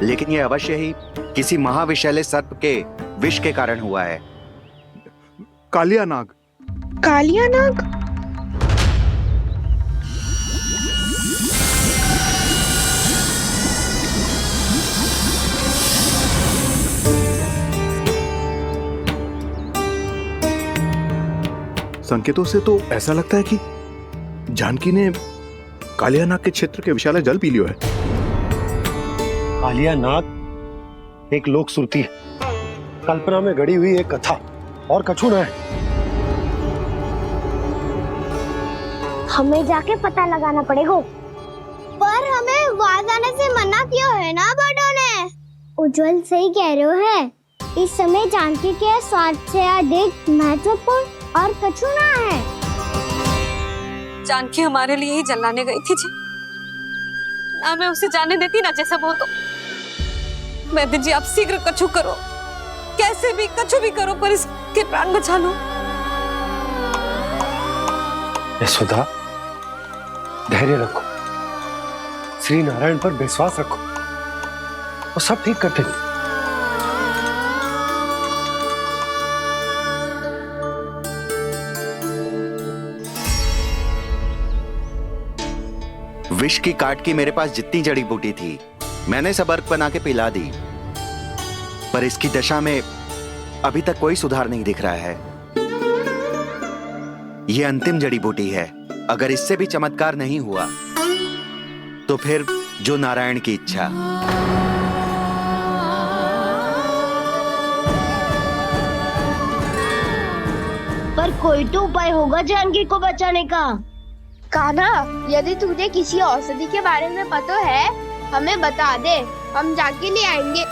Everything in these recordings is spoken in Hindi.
लेकिन यह अवश्य ही किसी महाविषैले सर्प के विष के कारण हुआ है। कालिया नाग। कालिया नाग? संकेतों से तो ऐसा लगता है कि जानकी ने कालिया नाग के क्षेत्र के विशाल जल पी लियो है। कालिया नाग एक लोक श्रुति है, कल्पना में गढ़ी हुई एक कथा, और कछु न है। हमें जाके पता लगाना पड़ेगा। पर हमें वहां जाने से मना किया है ना बड़ों ने। उज्जवल सही कह रहे हो है, इस समय जानकी के स्वार्थ से अधिक महत्वपूर्ण और कछु ना है। जानकी हमारे लिए ही जलाने गई थी जी, ना मैं उसे जाने देती ना जैसा वो तो। वैद्य जी आप शीघ्र कछु करो, कैसे भी कछु भी करो, पर इसके प्राण बचा लो। यशोदा, धैर्य रखो, श्री नारायण पर विश्वास रखो, वो सब ठीक कर देंगे। विष की काट की मेरे पास जितनी जड़ी बूटी थी मैंने सब अर्क बना के पिला दी, पर इसकी दशा में अभी तक कोई सुधार नहीं दिख रहा है। यह अंतिम जड़ी बूटी है, अगर इससे भी चमत्कार नहीं हुआ तो फिर जो नारायण की इच्छा। पर कोई तो उपाय होगा जानकी को बचाने का। कान्हा, यदि तुझे किसी औषधि के बारे में पता है हमें बता दे, हम जाके ले आएंगे।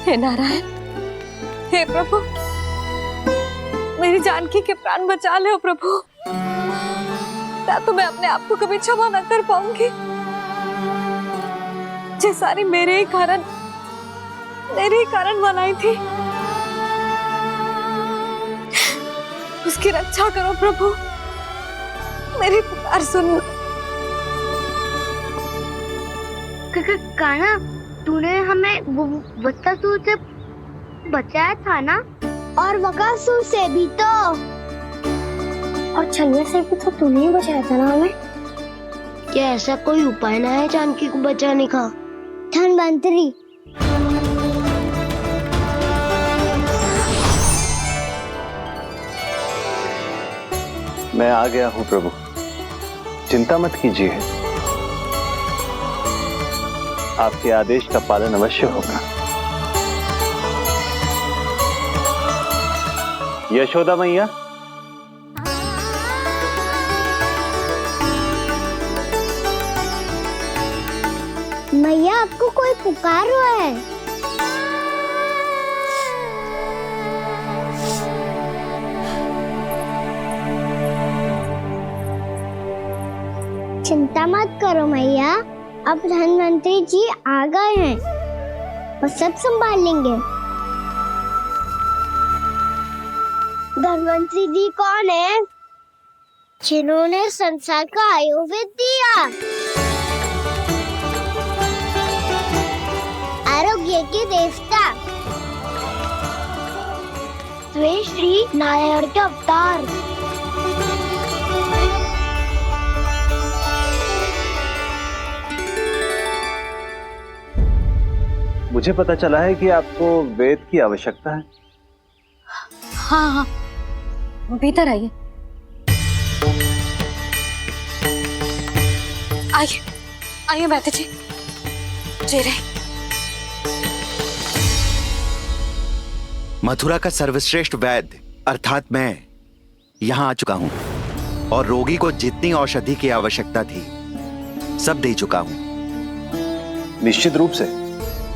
हे नारायण, हे प्रभु, मेरी जानकी के प्राण बचा ले प्रभु। या तो मैं अपने आप को कभी क्षमा न कर पाऊंगी। ये सारी मेरे ही कारण बनाई थी। उसकी रक्षा करो प्रभु, मेरी पुकार सुनो। कान्हा, तूने हमें वत्सासुर से बचाया था ना, और बकासुर से भी तो, और छन्ने से भी तो तूने ही बचाया था ना हमें। क्या ऐसा कोई उपाय ना है जानकी को बचाने का? धन्वंतरी, मैं आ गया हूं प्रभु, चिंता मत कीजिए, आपके आदेश का पालन अवश्य होगा। यशोदा मैया, मैया आपको कोई पुकार रहा है। चिंता मत करो मैया, अब धन्वंतरी जी आ गए हैं, वो सब संभाल लेंगे। धन्वंतरी जी कौन है? जिन्होंने संसार का आयुर्वेद दिया, आरोग्य के देवता, वे श्री नारायण के अवतार। मुझे पता चला है कि आपको वेद की आवश्यकता है। हाँ हाँ, भीतर आइए। आइए आइए बैठे जी, जी रहे। मथुरा का सर्वश्रेष्ठ वैद्य अर्थात मैं यहां आ चुका हूं और रोगी को जितनी औषधि की आवश्यकता थी सब दे चुका हूं। निश्चित रूप से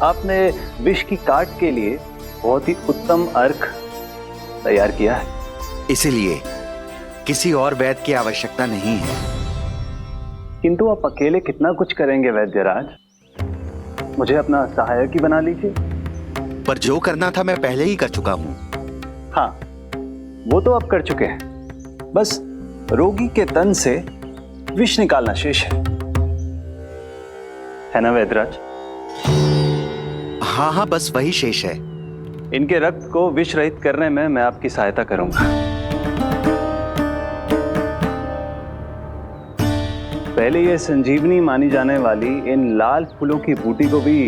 आपने विष की काट के लिए बहुत ही उत्तम अर्क तैयार किया है, इसीलिए किसी और वैद्य की आवश्यकता नहीं है। किंतु आप अकेले कितना कुछ करेंगे वैद्यराज, मुझे अपना सहायक ही बना लीजिए। पर जो करना था मैं पहले ही कर चुका हूं। हाँ, वो तो आप कर चुके हैं, बस रोगी के तन से विष निकालना शेष है ना वैद्यराज? हाँ हाँ, बस वही शेष है। इनके रक्त को विष रहित करने में मैं आपकी सहायता करूंगा। पहले ये संजीवनी मानी जाने वाली इन लाल फूलों की बूटी को भी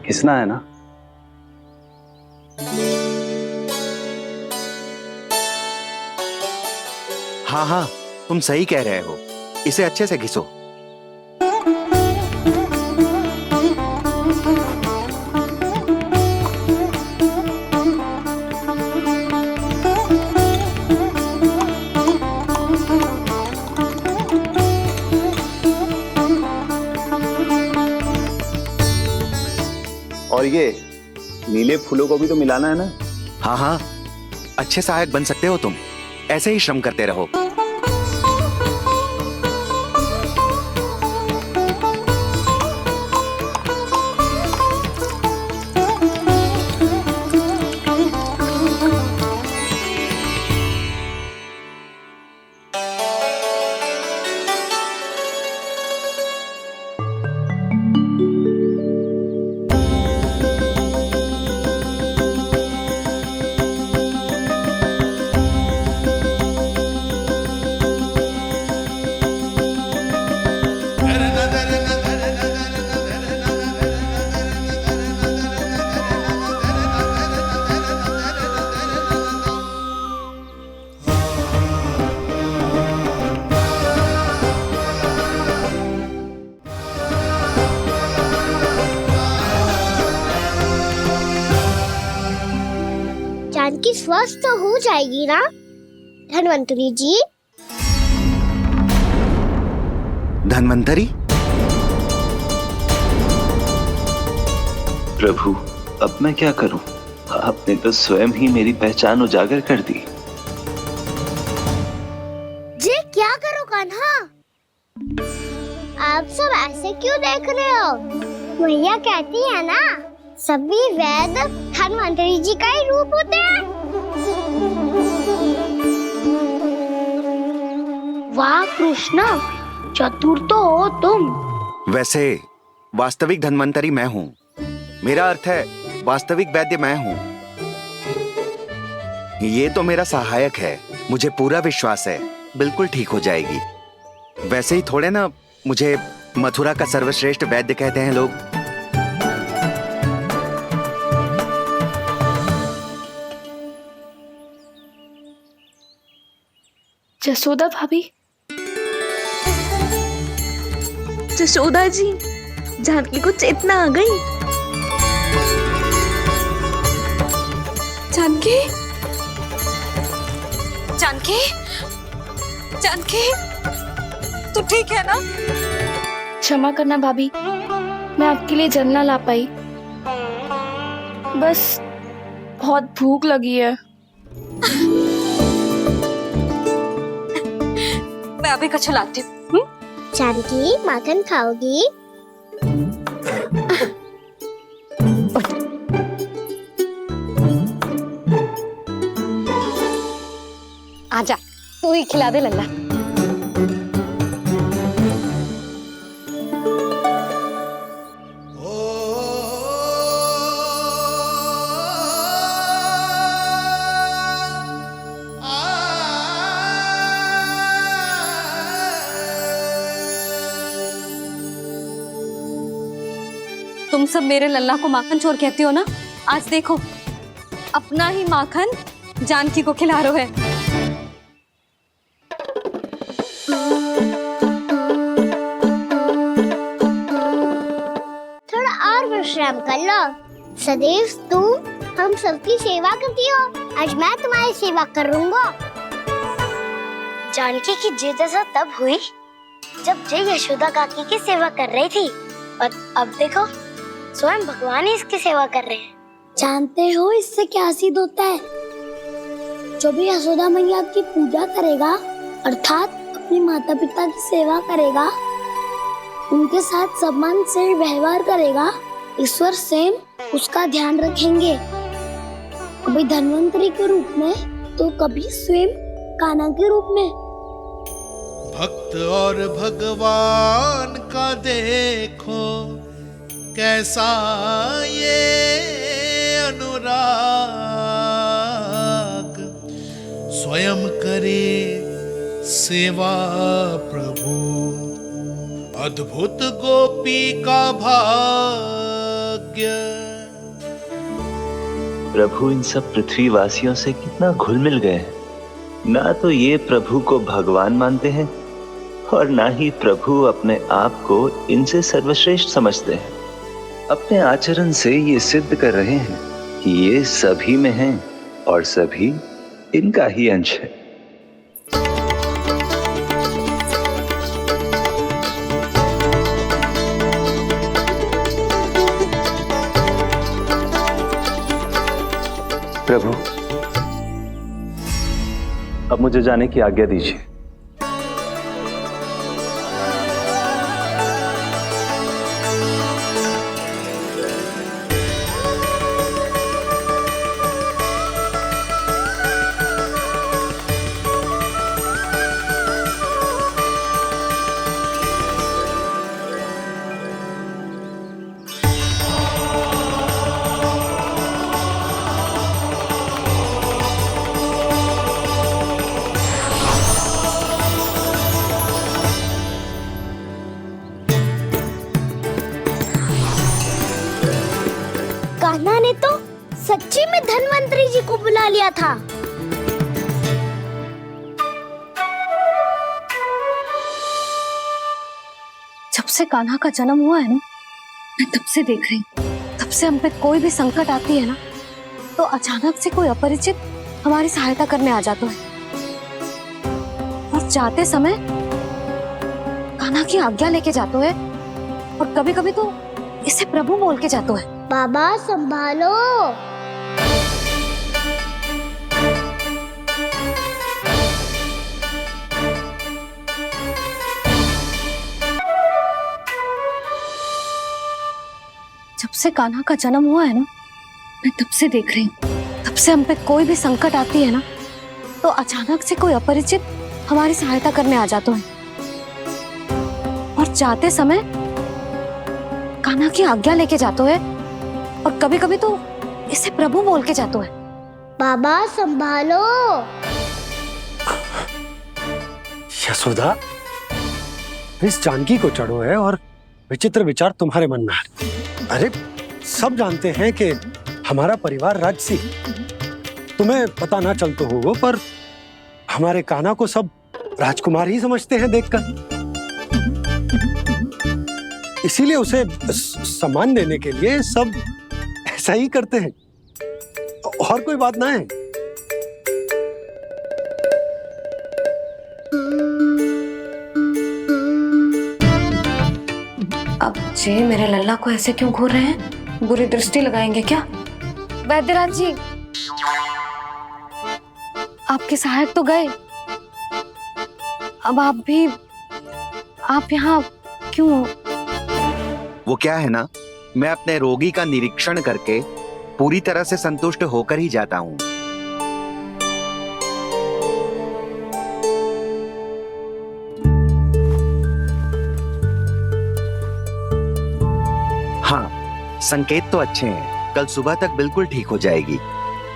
घिसना है ना? हाँ हाँ, तुम सही कह रहे हो, इसे अच्छे से घिसो। और ये नीले फूलों को भी तो मिलाना है ना? हाँ हाँ, अच्छे सहायक बन सकते हो तुम, ऐसे ही श्रम करते रहो। जानकी स्वस्थ तो हो जाएगी ना धन्वंतरी जी? धन्वंतरी? प्रभु, अब मैं क्या करूं? आपने तो स्वयं ही मेरी पहचान उजागर कर दी। जी क्या करो कान्हा? आप सब ऐसे क्यों देख रहे हो? भैया कहती है ना, सभी वैद्य धन्वंतरी जी का ही रूप होते हैं। वाह कृष्ण, चतुर तो हो तुम। वैसे वास्तविक धन्वंतरी मैं हूँ, मेरा अर्थ है वास्तविक वैद्य मैं हूँ। ये तो मेरा सहायक है, मुझे पूरा विश्वास है बिल्कुल ठीक हो जाएगी। वैसे ही थोड़े ना मुझे मथुरा का सर्वश्रेष्ठ वैद्य कहते हैं लोग। जसोदा भाभी, जसोदा जी, जानकी को चेतना आ गई। जानकी, जानकी, जानकी, तू ठीक है ना? क्षमा करना भाभी, मैं आपके लिए जल ना ला पाई, बस बहुत भूख लगी है। मैं अभी कछु लाती हूँ। जानकी माखन खाओगी? आजा, तू ही खिला दे लल्ला। तुम सब मेरे लल्ला को माखन चोर कहती हो ना? आज देखो, अपना ही माखन जानकी को खिला रहे हो। थोड़ा और विश्राम कर लो। सदैव तुम हम सबकी सेवा करती हो, आज मैं तुम्हारी सेवा करूंगा। जानकी की जिज्ञासा तब हुई जब जय यशोदा काकी की सेवा कर रही थी, और अब देखो स्वयं भगवान ही इसकी सेवा कर रहे हैं। जानते हो इससे क्या सिद्ध होता है? जो भी यशोदा मैया की पूजा करेगा, अर्थात अपने माता पिता की सेवा करेगा, उनके साथ सम्मान से व्यवहार करेगा, ईश्वर स्वयं उसका ध्यान रखेंगे। अभी धन्वंतरी के रूप में तो कभी स्वयं कान्हा के रूप में। भक्त और भगवान का देखो कैसा ये अनुराग, स्वयं करे सेवा प्रभु, अद्भुत गोपी का भाग्य। प्रभु इन सब पृथ्वीवासियों से कितना घुल मिल गए हैं। ना तो ये प्रभु को भगवान मानते हैं और ना ही प्रभु अपने आप को इनसे सर्वश्रेष्ठ समझते हैं। अपने आचरण से ये सिद्ध कर रहे हैं कि ये सभी में हैं और सभी इनका ही अंश है। प्रभु, अब मुझे जाने की आज्ञा दीजिए। कान्हा ने तो सच्ची में धन्वंतरी जी को बुला लिया था। जब से कान्हा का जन्म हुआ है ना, मैं तब से देख रही हूँ, तब से हम पे कोई भी संकट आती है ना, तो अचानक से कोई अपरिचित हमारी सहायता करने आ जाता है। और जाते समय कान्हा की आज्ञा लेके जाते है, और कभी कभी तो इसे प्रभु बोल के जाते है। बाबा संभालो। जब से कान्हा का जन्म हुआ है ना, मैं तब से देख रही हूँ, तब से हम पे कोई भी संकट आती है ना, तो अचानक से कोई अपरिचित हमारी सहायता करने आ जाते हैं। और जाते समय कान्हा की आज्ञा लेके जाते हैं, और कभी कभी तो इसे प्रभु बोल के जाते हैं। बाबा संभालो। यशोदा, इस जानकी को चढ़ो है और विचित्र विचार तुम्हारे मन में है। अरे सब जानते हैं कि हमारा परिवार राजसी, तुम्हें पता ना चलते होगा, पर हमारे कान्हा को सब राजकुमार ही समझते हैं देखकर। इसीलिए उसे सम्मान देने के लिए सब ऐसा ही करते हैं, और कोई बात ना है। अब जे मेरे लल्ला को ऐसे क्यों घूर रहे हैं? बुरी दृष्टि लगाएंगे क्या? वैद्यराज जी, आपके सहायक तो गए, अब आप यहाँ क्यों हो? वो क्या है ना, मैं अपने रोगी का निरीक्षण करके पूरी तरह से संतुष्ट होकर ही जाता हूँ। हाँ, संकेत तो अच्छे हैं, कल सुबह तक बिल्कुल ठीक हो जाएगी।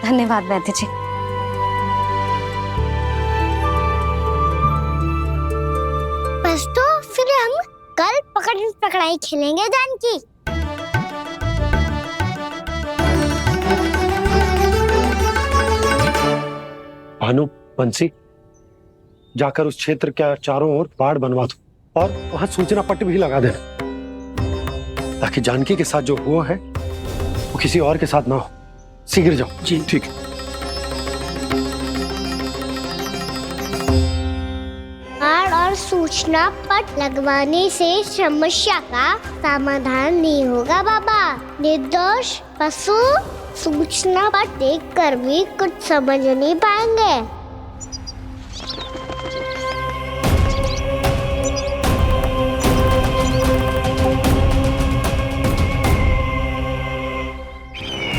धन्यवाद वैद्य जी। बस तो फिर हम कल पकड़न पकड़ाई खेलेंगे जानकी। भानु, बंसी, जाकर उस क्षेत्र के चारों ओर बाड़ बनवा दो और वहां सूचना पट्ट भी लगा देना, ताकि जानकी के साथ जो हुआ है वो किसी और के साथ ना हो। शीघ्र जाओ। जी ठीक है। बाड़ और सूचना पट लगवाने से समस्या का समाधान नहीं होगा बाबा। निर्दोष पशु सूचना पट देखकर भी कुछ समझ नहीं पाएंगे।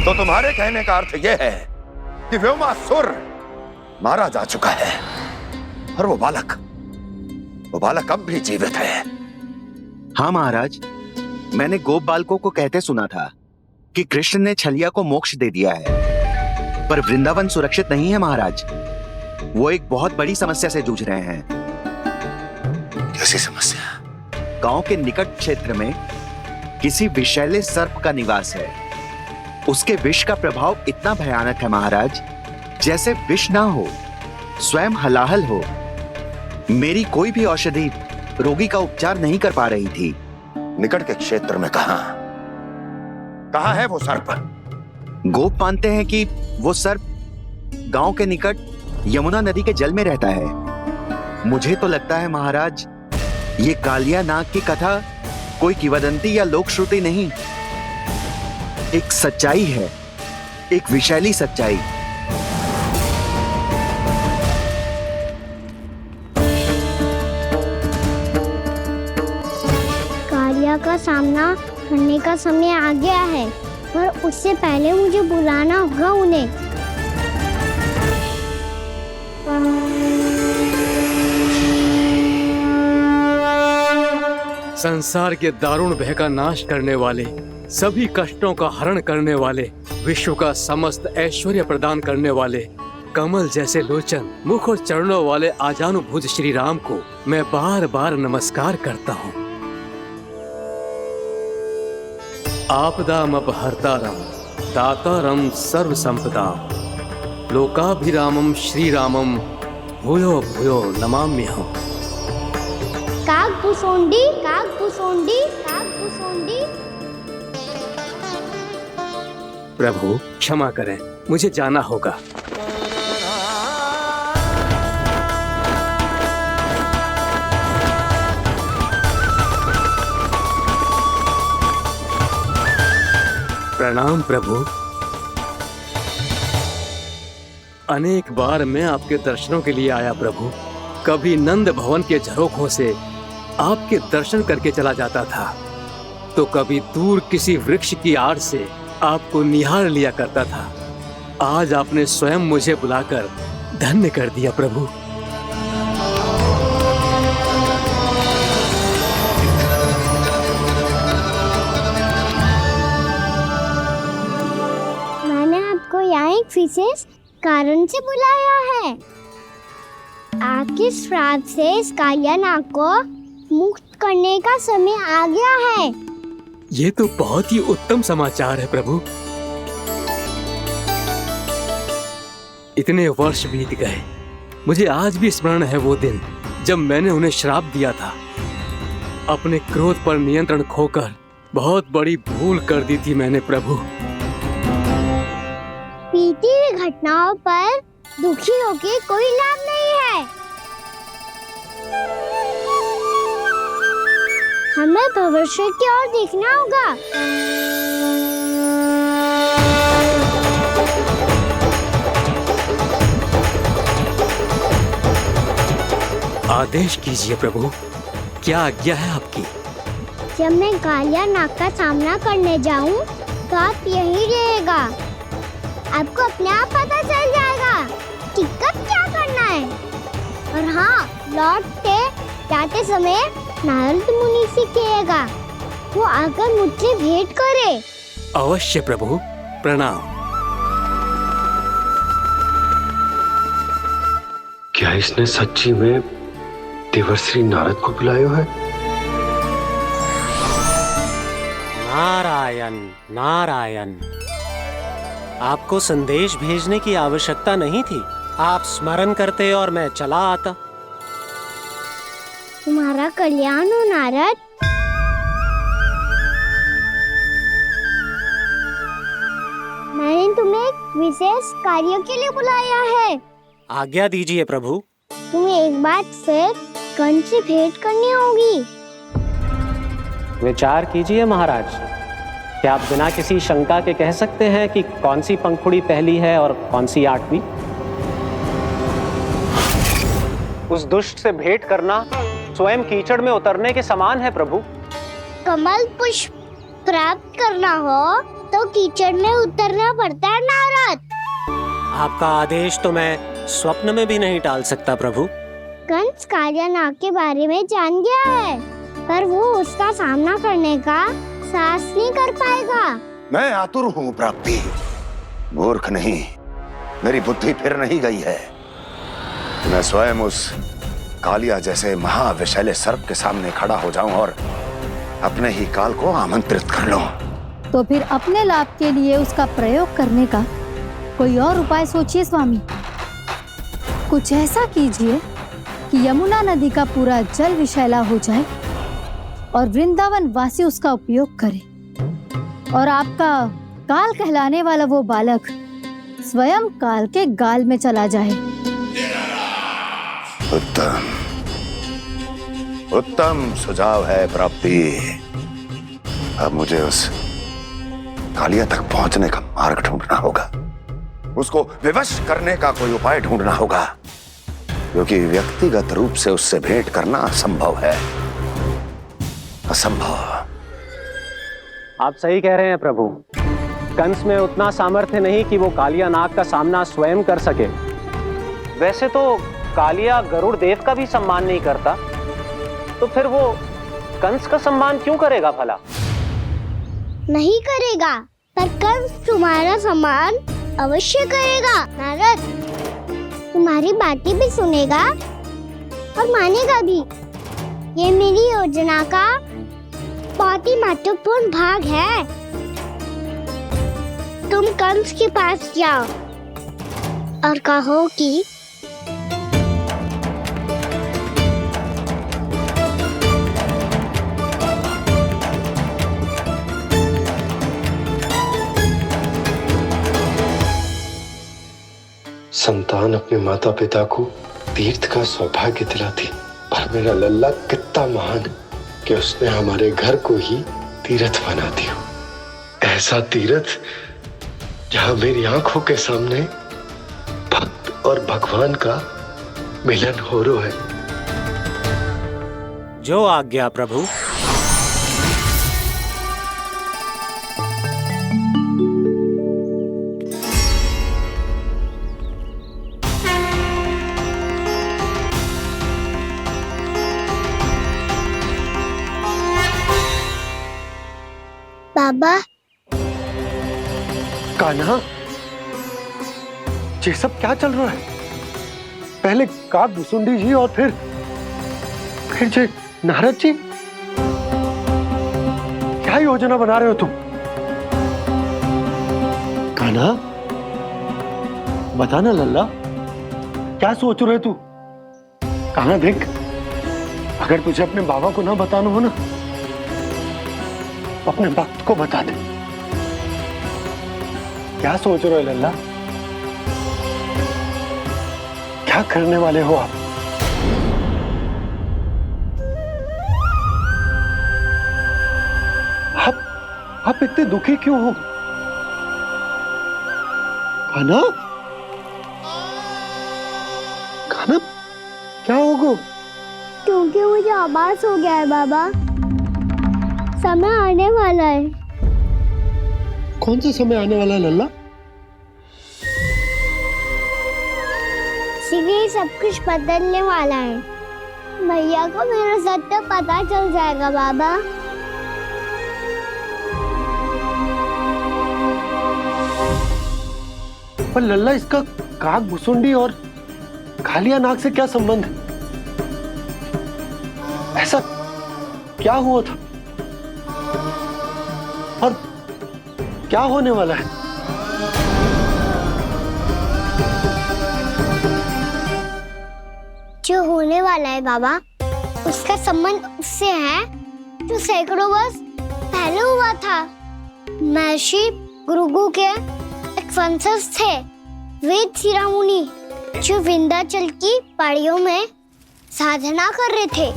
तो तुम्हारे कहने का अर्थ यह है कि व्योमासुर मारा जा चुका है और वो बालक अब भी जीवित है। हाँ महाराज, मैंने गोप बालकों को कहते सुना था कि कृष्ण ने छलिया को मोक्ष दे दिया है, पर वृंदावन सुरक्षित नहीं है महाराज। वो एक बहुत बड़ी समस्या से जूझ रहे हैं। कैसी समस्या? गांव के निकट क्षेत्र में किसी विषैले सर्प का निवास है। उसके विष का प्रभाव इतना भयानक है महाराज, जैसे विष ना हो, स्वयं हलाहल हो। मेरी कोई भी औषधि रोगी का उपचार नहीं कर पा रही थी। निकट के क्षेत्र में कहां है वो सर्प? गोप मानते हैं कि वो सर्प गांव के निकट यमुना नदी के जल में रहता है। मुझे तो लगता है महाराज, ये कालिया नाग की कथा कोई किंवदंती या लोक श्रुति नहीं, एक सच्चाई है, एक विषैली सच्चाई। कालिया का सामना करने का समय आ गया है, पर उससे पहले मुझे बुलाना होगा उन्हें। संसार के दारुण भय का नाश करने वाले, सभी कष्टों का हरण करने वाले, विश्व का समस्त ऐश्वर्य प्रदान करने वाले, कमल जैसे लोचन, मुख और चरणों वाले आजानुभुज श्री राम को मैं बार बार नमस्कार करता हूँ। आपदामपहर्तारं दातारं सर्व संपदां लोकाभिरामं श्री रामं भूयो भूयो नमाम्यहम्। काकभुसुंडी काकभुसुंडी काकभुसुंडी। प्रभु क्षमा करें, मुझे जाना होगा। प्रणाम प्रभु। अनेक बार मैं आपके दर्शनों के लिए आया प्रभु। कभी नंद भवन के झरोखों से आपके दर्शन करके चला जाता था, तो कभी दूर किसी वृक्ष की आड़ से आपको निहार लिया करता था। आज आपने स्वयं मुझे बुलाकर धन्य कर दिया प्रभु। यहाँ एक विशेष कारण से बुलाया है। आपके श्राप से इस कालिया नाग को मुक्त करने का समय आ गया है। ये तो बहुत ही उत्तम समाचार है प्रभु। इतने वर्ष बीत गए, मुझे आज भी स्मरण है वो दिन जब मैंने उन्हें श्राप दिया था। अपने क्रोध पर नियंत्रण खोकर बहुत बड़ी भूल कर दी थी मैंने प्रभु। बीती हुई घटनाओं पर दुखी होके कोई लाभ नहीं है। हमें भविष्य की ओर देखना होगा। आदेश कीजिए प्रभु, क्या आज्ञा है आपकी? जब मैं कालिया नाग का सामना करने जाऊं, तो आप यही रहेगा। आपको अपने आप पता चल जाएगा कि कब क्या करना है। और हाँ, लौटते जाते समय नारद मुनि से कहिएगा, वो आकर मुझसे भेंट करे। अवश्य प्रभु, प्रणाम। क्या इसने सच्ची में देवर्षि नारद को बुलाया है? नारायण नारायण, आपको संदेश भेजने की आवश्यकता नहीं थी। आप स्मरण करते और मैं चला आता। तुम्हारा कल्याण हो नारद। मैंने तुम्हें एक विशेष कार्य के लिए बुलाया है। आज्ञा दीजिए प्रभु। तुम्हें एक बार फिर कंस से भेंट करनी होगी। विचार कीजिए महाराज, क्या आप बिना किसी शंका के कह सकते हैं कि कौन सी पंखुड़ी पहली है और कौन सी आठवीं? उस दुष्ट से भेंट करना स्वयं कीचड़ में उतरने के समान है प्रभु। कमल पुष्प प्राप्त करना हो तो कीचड़ में उतरना पड़ता है नारद। आपका आदेश तो मैं स्वप्न में भी नहीं टाल सकता प्रभु। कंस कालिया नाग के बारे में जान गया है, पर वो उसका सामना करने का साहस नहीं कर पाएगा। मैं आतुर हूँ प्राप्ति, मूर्ख नहीं। मेरी बुद्धि फिर नहीं गई है। मैं स्वयं उस कालिया जैसे महाविषैले सर्प के सामने खड़ा हो जाऊं और अपने ही काल को आमंत्रित कर लूं। तो फिर अपने लाभ के लिए उसका प्रयोग करने का कोई और उपाय सोचिए स्वामी। कुछ ऐसा कीजिए कि यमुना नदी का पूरा जल विषैला हो जाए और वृंदावन वासी उसका उपयोग करे, और आपका काल कहलाने वाला वो बालक स्वयं काल के गाल में चला जाए। उत्तम उत्तम सुझाव है प्राप्ति। अब मुझे उस कालिया तक पहुंचने का मार्ग ढूंढना होगा, उसको विवश करने का कोई उपाय ढूंढना होगा, क्योंकि व्यक्तिगत रूप से उससे भेंट करना असंभव है। असंभव। आप सही कह रहे हैं प्रभु। कंस में उतना सामर्थ्य नहीं कि वो कालिया नाग का सामना स्वयं कर सके। वैसे तो कालिया गरुड़ देव का भी सम्मान नहीं करता, तो फिर वो कंस का सम्मान क्यों करेगा भला? नहीं करेगा, पर कंस तुम्हारा सम्मान अवश्य करेगा। नारद तुम्हारी बातें भी सुनेगा और मानेगा भी। ये मेरी योजना का बहुत ही महत्वपूर्ण भाग है। तुम कंस के पास जाओ और कहो कि संतान अपने माता पिता को तीर्थ का सौभाग्य दिलाती, और मेरा लल्ला कितना महान कि उसने हमारे घर को ही तीर्थ बना दिया। ऐसा तीर्थ जहां मेरी आंखों के सामने भक्त और भगवान का मिलन हो रहा है। जो आज्ञा प्रभु। बाबा। कान्हा, ये सब क्या चल रहा है? पहले काक भुसुंडी जी और फिर जे नारद जी। क्या योजना बना रहे हो तुम? कान्हा, बता ना लल्ला, क्या सोच रहे तू? कान्हा देख, अगर तुझे अपने बाबा को ना बताना हो ना, अपने भक्त को बता दे। क्या सोच रहे हो लल्ला? क्या करने वाले हो आप? आप इतने दुखी क्यों हो? कान्हा, कान्हा, क्या होगा? क्योंकि मुझे आभास हो गया है बाबा, समय आने वाला है। कौन सा समय आने वाला है लल्ला? शीघ्र ही सब कुछ बदलने वाला है। भैया को मेरा सत्य पता चल जाएगा बाबा। पर लल्ला, इसका काक भुसुंडी और कालिया नाग से क्या संबंध है? ऐसा क्या हुआ था और क्या होने वाला है? जो होने वाला है बाबा, उसका संबंध उससे है जो सैकड़ों वर्ष पहले हुआ था। महर्षि भृगु के एक वंशज थे वेद शिरोमणि, जो विंध्याचल की पहाड़ियों में साधना कर रहे थे।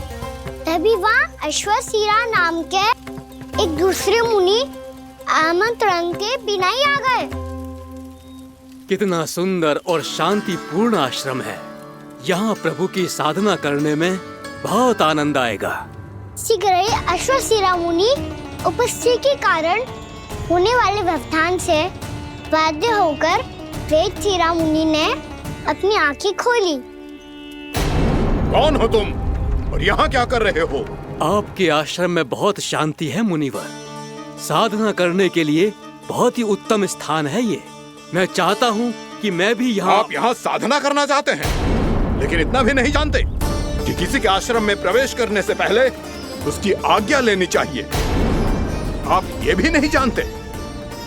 तभी वहाँ अश्वशिरा नाम के एक दूसरे मुनि आमंत्रण के बिना ही आ गए। कितना सुंदर और शांतिपूर्ण आश्रम है। यहाँ प्रभु की साधना करने में बहुत आनंद आएगा। शीघ्र ही अश्वशिरा मुनि उपस्थिति के कारण होने वाले व्यवधान से बाध्य होकर वेद शिरोमणि ने अपनी आंखें खोली। कौन हो तुम और यहाँ क्या कर रहे हो? आपके आश्रम में बहुत शांति है मुनिवर। साधना करने के लिए बहुत ही उत्तम स्थान है ये। मैं चाहता हूँ कि मैं भी यहाँ। आप यहाँ साधना करना चाहते हैं, लेकिन इतना भी नहीं जानते कि किसी के आश्रम में प्रवेश करने से पहले उसकी आज्ञा लेनी चाहिए। आप ये भी नहीं जानते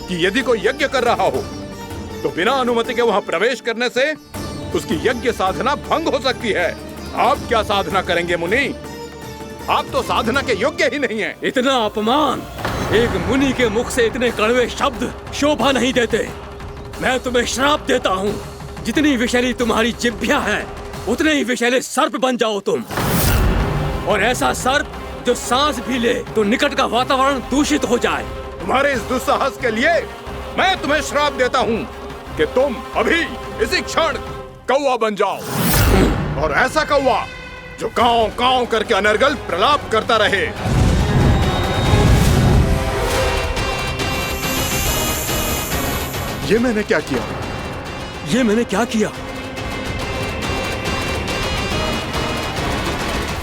कि यदि कोई यज्ञ कर रहा हो तो बिना अनुमति के वहाँ प्रवेश करने से उसकी यज्ञ साधना भंग हो सकती है। आप क्या साधना करेंगे मुनि? आप तो साधना के योग्य ही नहीं हैं। इतना अपमान! एक मुनि के मुख से इतने कड़वे शब्द शोभा नहीं देते। मैं तुम्हें श्राप देता हूँ, जितनी विषैली तुम्हारी जिह्वा है उतने ही विषैले सर्प बन जाओ तुम। और ऐसा सर्प जो सांस भी ले तो निकट का वातावरण दूषित हो जाए। तुम्हारे इस दुस्साहस के लिए मैं तुम्हें श्राप देता हूँ कि तुम अभी इसी क्षण कौवा बन जाओ, और ऐसा कौवा जो कांव कांव करके अनर्गल प्रलाप करता रहे। ये मैंने क्या किया? ये मैंने क्या किया?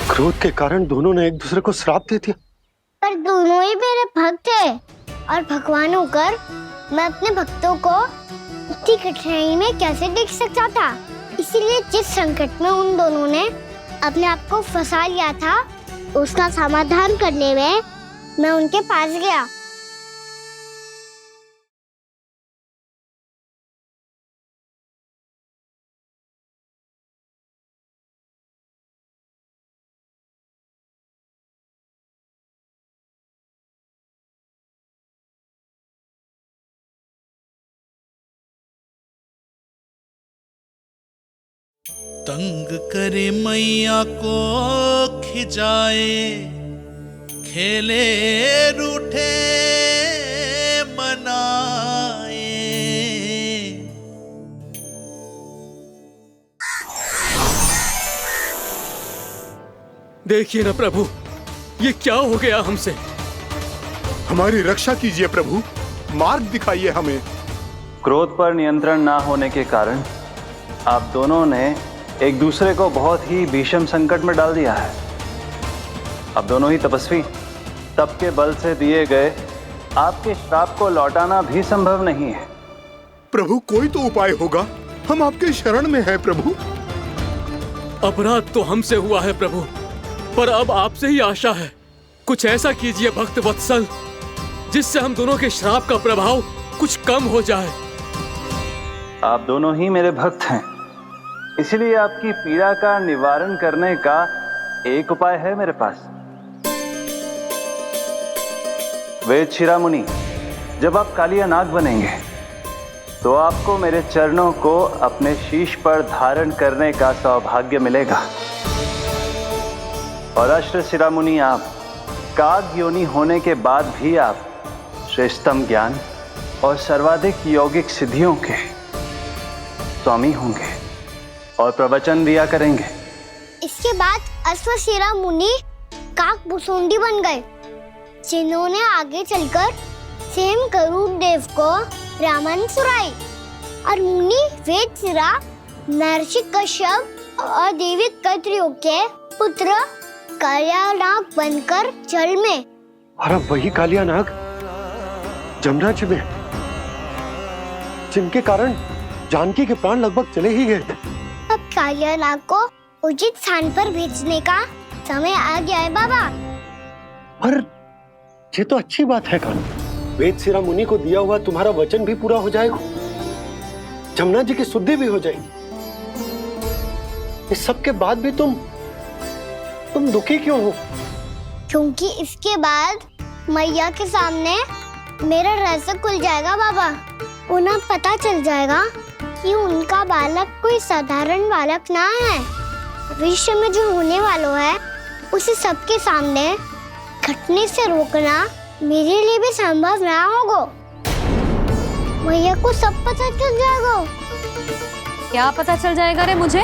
क्रोध के कारण दोनों ने एक दूसरे को श्राप दे दिया। पर दोनों ही मेरे भक्त हैं, और भगवान होकर मैं अपने भक्तों को इतनी कठिनाई में कैसे देख सकता था? इसीलिए जिस संकट में उन दोनों ने अपने आप को फंसा लिया था, उसका समाधान करने में मैं उनके पास गया। तंग करे मैया को खिजाए, खेले रूठे मनाए। देखिए ना प्रभु, ये क्या हो गया हमसे? हमारी रक्षा कीजिए प्रभु, मार्ग दिखाइए हमें। क्रोध पर नियंत्रण ना होने के कारण आप दोनों ने एक दूसरे को बहुत ही भीषण संकट में डाल दिया है। अब दोनों ही तपस्वी, तप के बल से दिए गए आपके श्राप को लौटाना भी संभव नहीं है। प्रभु कोई तो उपाय होगा, हम आपके शरण में हैं प्रभु। अपराध तो हमसे हुआ है प्रभु, पर अब आपसे ही आशा है। कुछ ऐसा कीजिए भक्त वत्सल, जिससे हम दोनों के श्राप का प्रभाव कुछ कम हो जाए। आप दोनों ही मेरे भक्त हैं, इसलिए आपकी पीड़ा का निवारण करने का एक उपाय है मेरे पास। वेद शिरोमणि, जब आप कालिया नाग बनेंगे तो आपको मेरे चरणों को अपने शीश पर धारण करने का सौभाग्य मिलेगा। और अश्र शिरोमणि, आप काग योनि होने के बाद भी आप श्रेष्ठतम ज्ञान और सर्वाधिक यौगिक सिद्धियों के स्वामी होंगे और प्रवचन दिया करेंगे। इसके बाद अश्वशिरा मुनि काकभूषुंडी बन गए, जिन्होंने आगे चलकर स्वयं गरुड़ देव को रामायण सुनाई। और मुनि वेदशिरा, महर्षि कश्यप और देवी कत्रियों के पुत्र कालिया नाग बनकर जल में। और अब वही कालिया नाग जमराज में, जिनके कारण जानकी के प्राण लगभग चले ही गए थे। अब कालिया नाग को उचित स्थान पर भेजने का समय आ गया है बाबा। पर ये तो अच्छी बात है कान्हा, वेदशिरा मुनि को दिया हुआ तुम्हारा वचन भी पूरा हो जाएगा, जमुना जी की शुद्धि भी हो जाएगी। इस सब के बाद भी तुम दुखी क्यों हो? क्योंकि इसके बाद मैया के सामने मेरा रहस्य खुल जाएगा बाबा। उन्हें पता चल जाएगा कि उनका बालक कोई साधारण बालक ना है। भविष्य में जो होने वाला है उसे सबके सामने घटने से रोकना मेरे लिए भी संभव ना होगा। मैया को सब पता चल जाएगा। क्या पता चल जाएगा रे मुझे?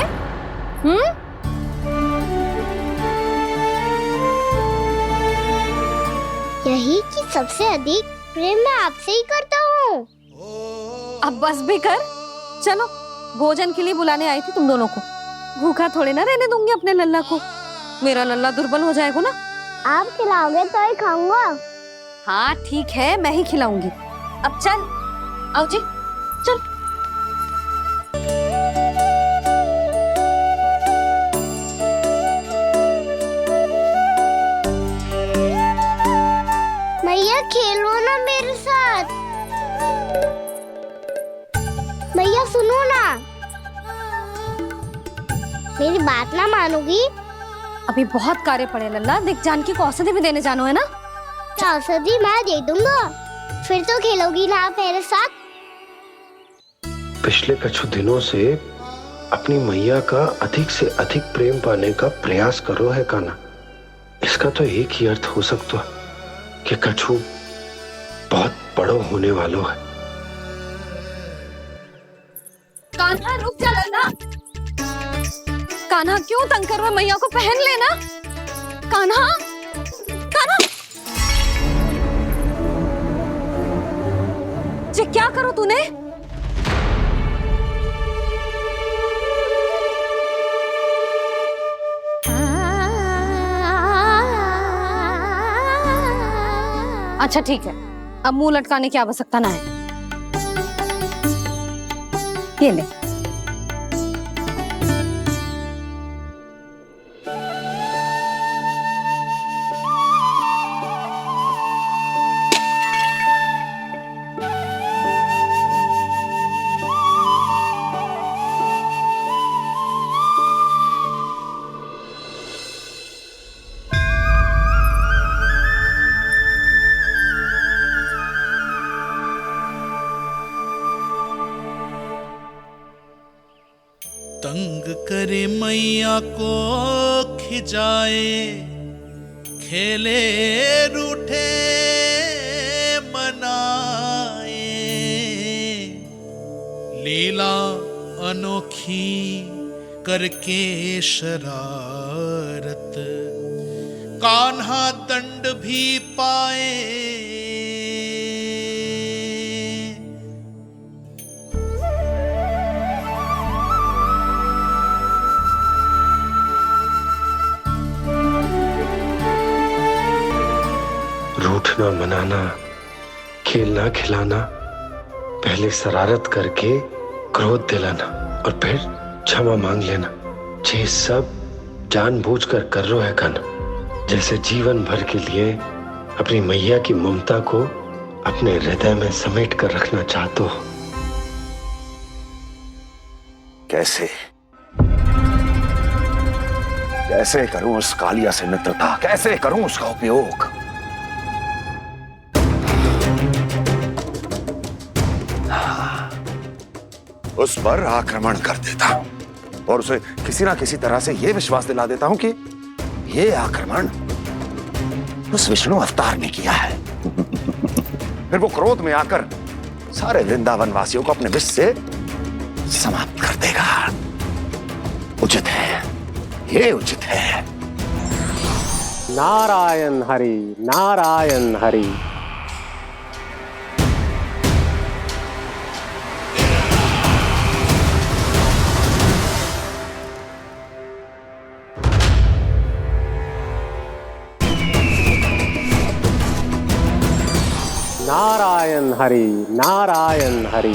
यही कि सबसे अधिक प्रेम मैं आपसे ही करता हूँ। अब बस भी कर, चलो भोजन के लिए बुलाने आई थी तुम दोनों को। भूखा थोड़े ना रहने दूंगी अपने लल्ला को। मेरा लल्ला दुर्बल हो जाएगा ना। आप खिलाओगे तो ही खाऊंगा। हाँ ठीक है, मैं ही खिलाऊंगी। अब चल, आओ जी, चल। भैया खेलो ना मेरे साथ। भैया सुनो ना, मेरी बात ना मानोगी? अभी बहुत कार्य पड़े लल्ला। देख, जानकी को औषधि भी देने जानो है ना। औषधि मैं दे दूंगा, फिर तो खेलोगी ना आप मेरे साथ। पिछले कुछ दिनों से अपनी मैया का अधिक से अधिक प्रेम पाने का प्रयास करो है कान्हा। इसका तो एक ही अर्थ हो सकता है कि कछु बहुत बड़ो होने वालों है। कान्हा रुक जा लल्ला। कान्हा क्यों तंग कर रहा है? मैया को पहन लेना। कान्हा, कान्हा, ये क्या करो तूने? अच्छा ठीक है, अब मुंह लटकाने की आवश्यकता ना है। ये ले। तंग करे मैया को खिजाए, खेले रूठे मनाए, लीला अनोखी करके शरारत, कान्हा दंड भी पाए। रूठना मनाना, खेलना खिलाना, पहले शरारत करके क्रोध दिलाना और फिर क्षमा मांग लेना, ये सब जानबूझकर कर रहे है कान्हा। जैसे जीवन भर के लिए अपनी मैया की ममता को अपने हृदय में समेट कर रखना चाहते हो। कैसे कैसे करूं उस कालिया से मित्रता, कैसे करूं उसका उपयोग? उस पर आक्रमण कर देता हूं और उसे किसी ना किसी तरह से यह विश्वास दिला देता हूं कि यह आक्रमण उस विष्णु अवतार ने किया है। फिर वो क्रोध में आकर सारे वृंदावन वासियों को अपने विष से समाप्त कर देगा। उचित है, ये उचित है। नारायण हरि, नारायण हरि। नारायण हरि, नारायण हरि।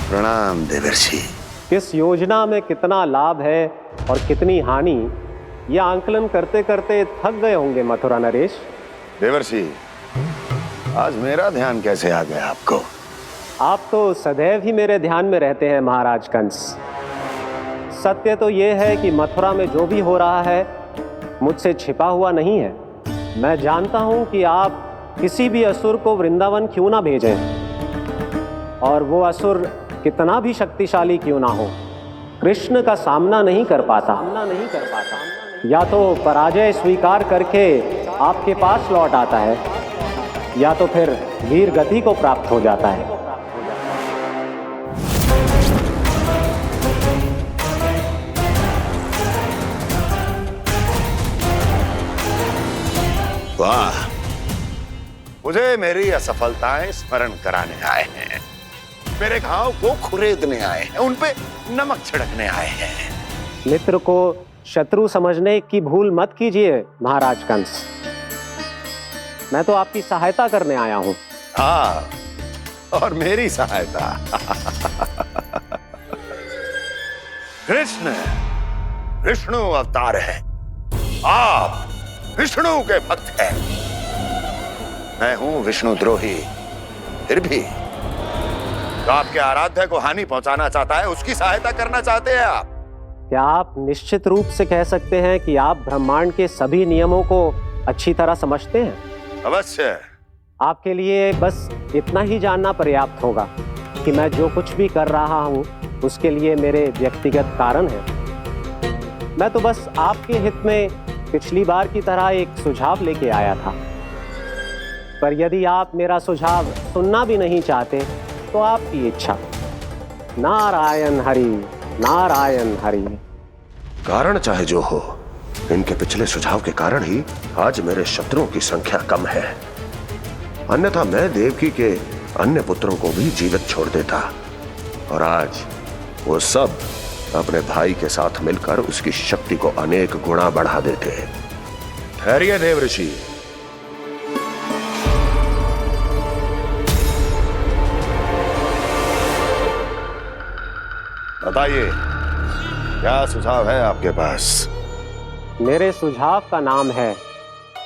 प्रणाम देवर्षि। किस योजना में कितना लाभ है और कितनी हानि, यह आंकलन करते करते थक गए होंगे मथुरा नरेश। देवर्षि, आज मेरा ध्यान कैसे आ गया आपको? आप तो सदैव ही मेरे ध्यान में रहते हैं महाराज कंस। सत्य तो यह है कि मथुरा में जो भी हो रहा है मुझसे छिपा हुआ नहीं है। मैं जानता हूं कि आप किसी भी असुर को वृंदावन क्यों ना भेजें, और वो असुर कितना भी शक्तिशाली क्यों ना हो, कृष्ण का सामना नहीं कर पाता। या तो पराजय स्वीकार करके आपके पास लौट आता है, या तो फिर वीर गति को प्राप्त हो जाता है। वाह मुझे मेरी असफलताएं स्मरण कराने आए हैं, मेरे घाव को खुरेदने आए हैं, उन पे नमक छिड़कने आए हैं। मित्र को शत्रु समझने की भूल मत कीजिए महाराज कंस। मैं तो आपकी सहायता करने आया हूं। हाँ, और मेरी सहायता। कृष्ण विष्णु अवतार है, आप विष्णु के भक्त हैं। मैं हूं विष्णु द्रोही, फिर भी तो आपके आराध्य को हानि पहुंचाना चाहता है, उसकी सहायता करना चाहते हैं आप। क्या आप निश्चित रूप से कह सकते हैं कि आप ब्रह्मांड के सभी नियमों को अच्छी तरह समझते हैं? अवश्य। आपके लिए बस इतना ही जानना पर्याप्त होगा कि मैं जो कुछ भी कर रहा हूं उसके लिए मेरे व्यक्तिगत कारण हैं। मैं तो बस आपके हित में पिछली बार की तरह एक सुझाव लेके आया था, पर यदि आप मेरा सुझाव सुनना भी नहीं चाहते तो आपकी इच्छा। नारायण हरि, नारायण हरि। कारण चाहे जो हो, इनके पिछले सुझाव के कारण ही आज मेरे शत्रुओं की संख्या कम है, अन्यथा मैं देवकी के अन्य पुत्रों को भी जीवित छोड़ देता और आज वो सब अपने भाई के साथ मिलकर उसकी शक्ति को अनेक गुना बढ़ा देते। ठहरिए देव ऋषि, बताइए क्या सुझाव है आपके पास? मेरे सुझाव का नाम है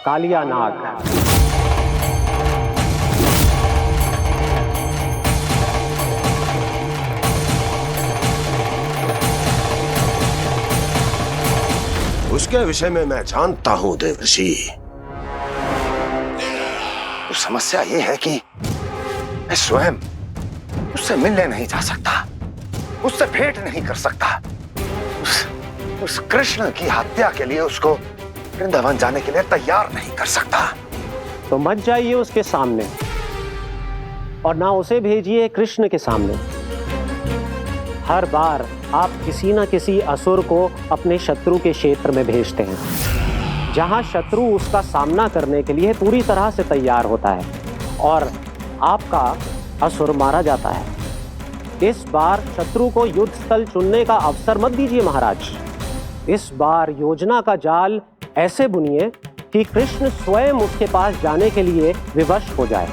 कालिया नाग। उसके विषय में मैं जानता हूं देवर्षि। तो समस्या यह है कि मैं स्वयं उससे मिलने नहीं जा सकता, उससे भेंट नहीं कर सकता। उस कृष्ण की हत्या के लिए उसको वृंदावन जाने के लिए तैयार नहीं कर सकता। तो मत जाइए उसके सामने और ना उसे भेजिए कृष्ण के सामने। हर बार आप किसी न किसी असुर को अपने शत्रु के क्षेत्र में भेजते हैं, जहां शत्रु उसका सामना करने के लिए पूरी तरह से तैयार होता है और आपका असुर मारा जाता है। इस बार शत्रु को युद्ध स्थल चुनने का अवसर मत दीजिए महाराज। इस बार योजना का जाल ऐसे बुनिए कि कृष्ण स्वयं उसके पास जाने के लिए विवश हो जाए।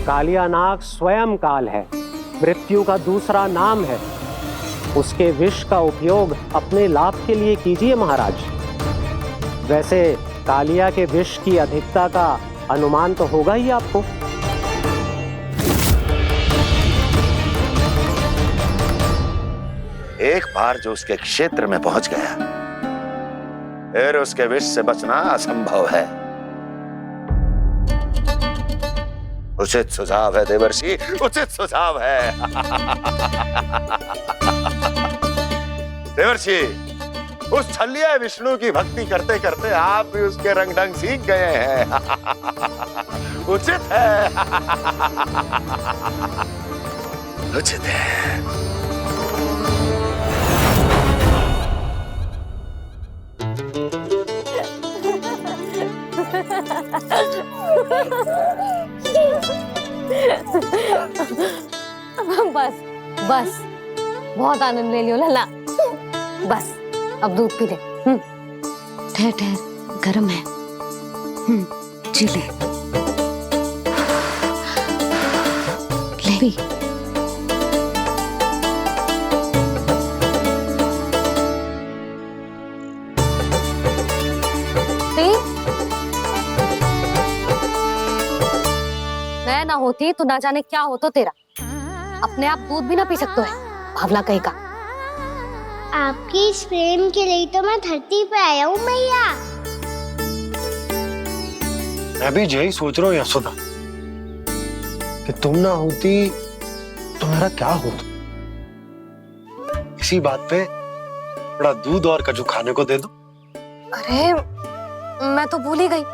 कालिया नाग स्वयं काल है, मृत्यु का दूसरा नाम है। उसके विष का उपयोग अपने लाभ के लिए कीजिए महाराज। वैसे कालिया के विष की अधिकता का अनुमान तो होगा ही आपको। एक बार जो उसके क्षेत्र में पहुंच गया, फिर उसके विष से बचना असंभव है। उचित सुझाव है देवर्षि, उचित सुझाव है। देवर्षि, उस छलिया विष्णु की भक्ति करते करते आप भी उसके रंग ढंग सीख गए हैं। उचित है, उचित है। बस बस, बहुत आनंद ले लियो लला। बस अब दूध पी ले। ठहर ठहर, गर्म है। जी ले ले। मैं ना होती तो ना जाने क्या होता तेरा। अपने आप दूध भी ना पी सकते है, भावला कहेगा। आपकी इस प्रेम के लिए तो मैं धरती पे आया हूँ मैया। मैं भी यही सोच रहा हूँ यशोदा कि तुम ना होती तो मेरा क्या होता। इसी बात पे थोड़ा दूध और कजू खाने को दे दो। अरे मैं तो भूल ही गई।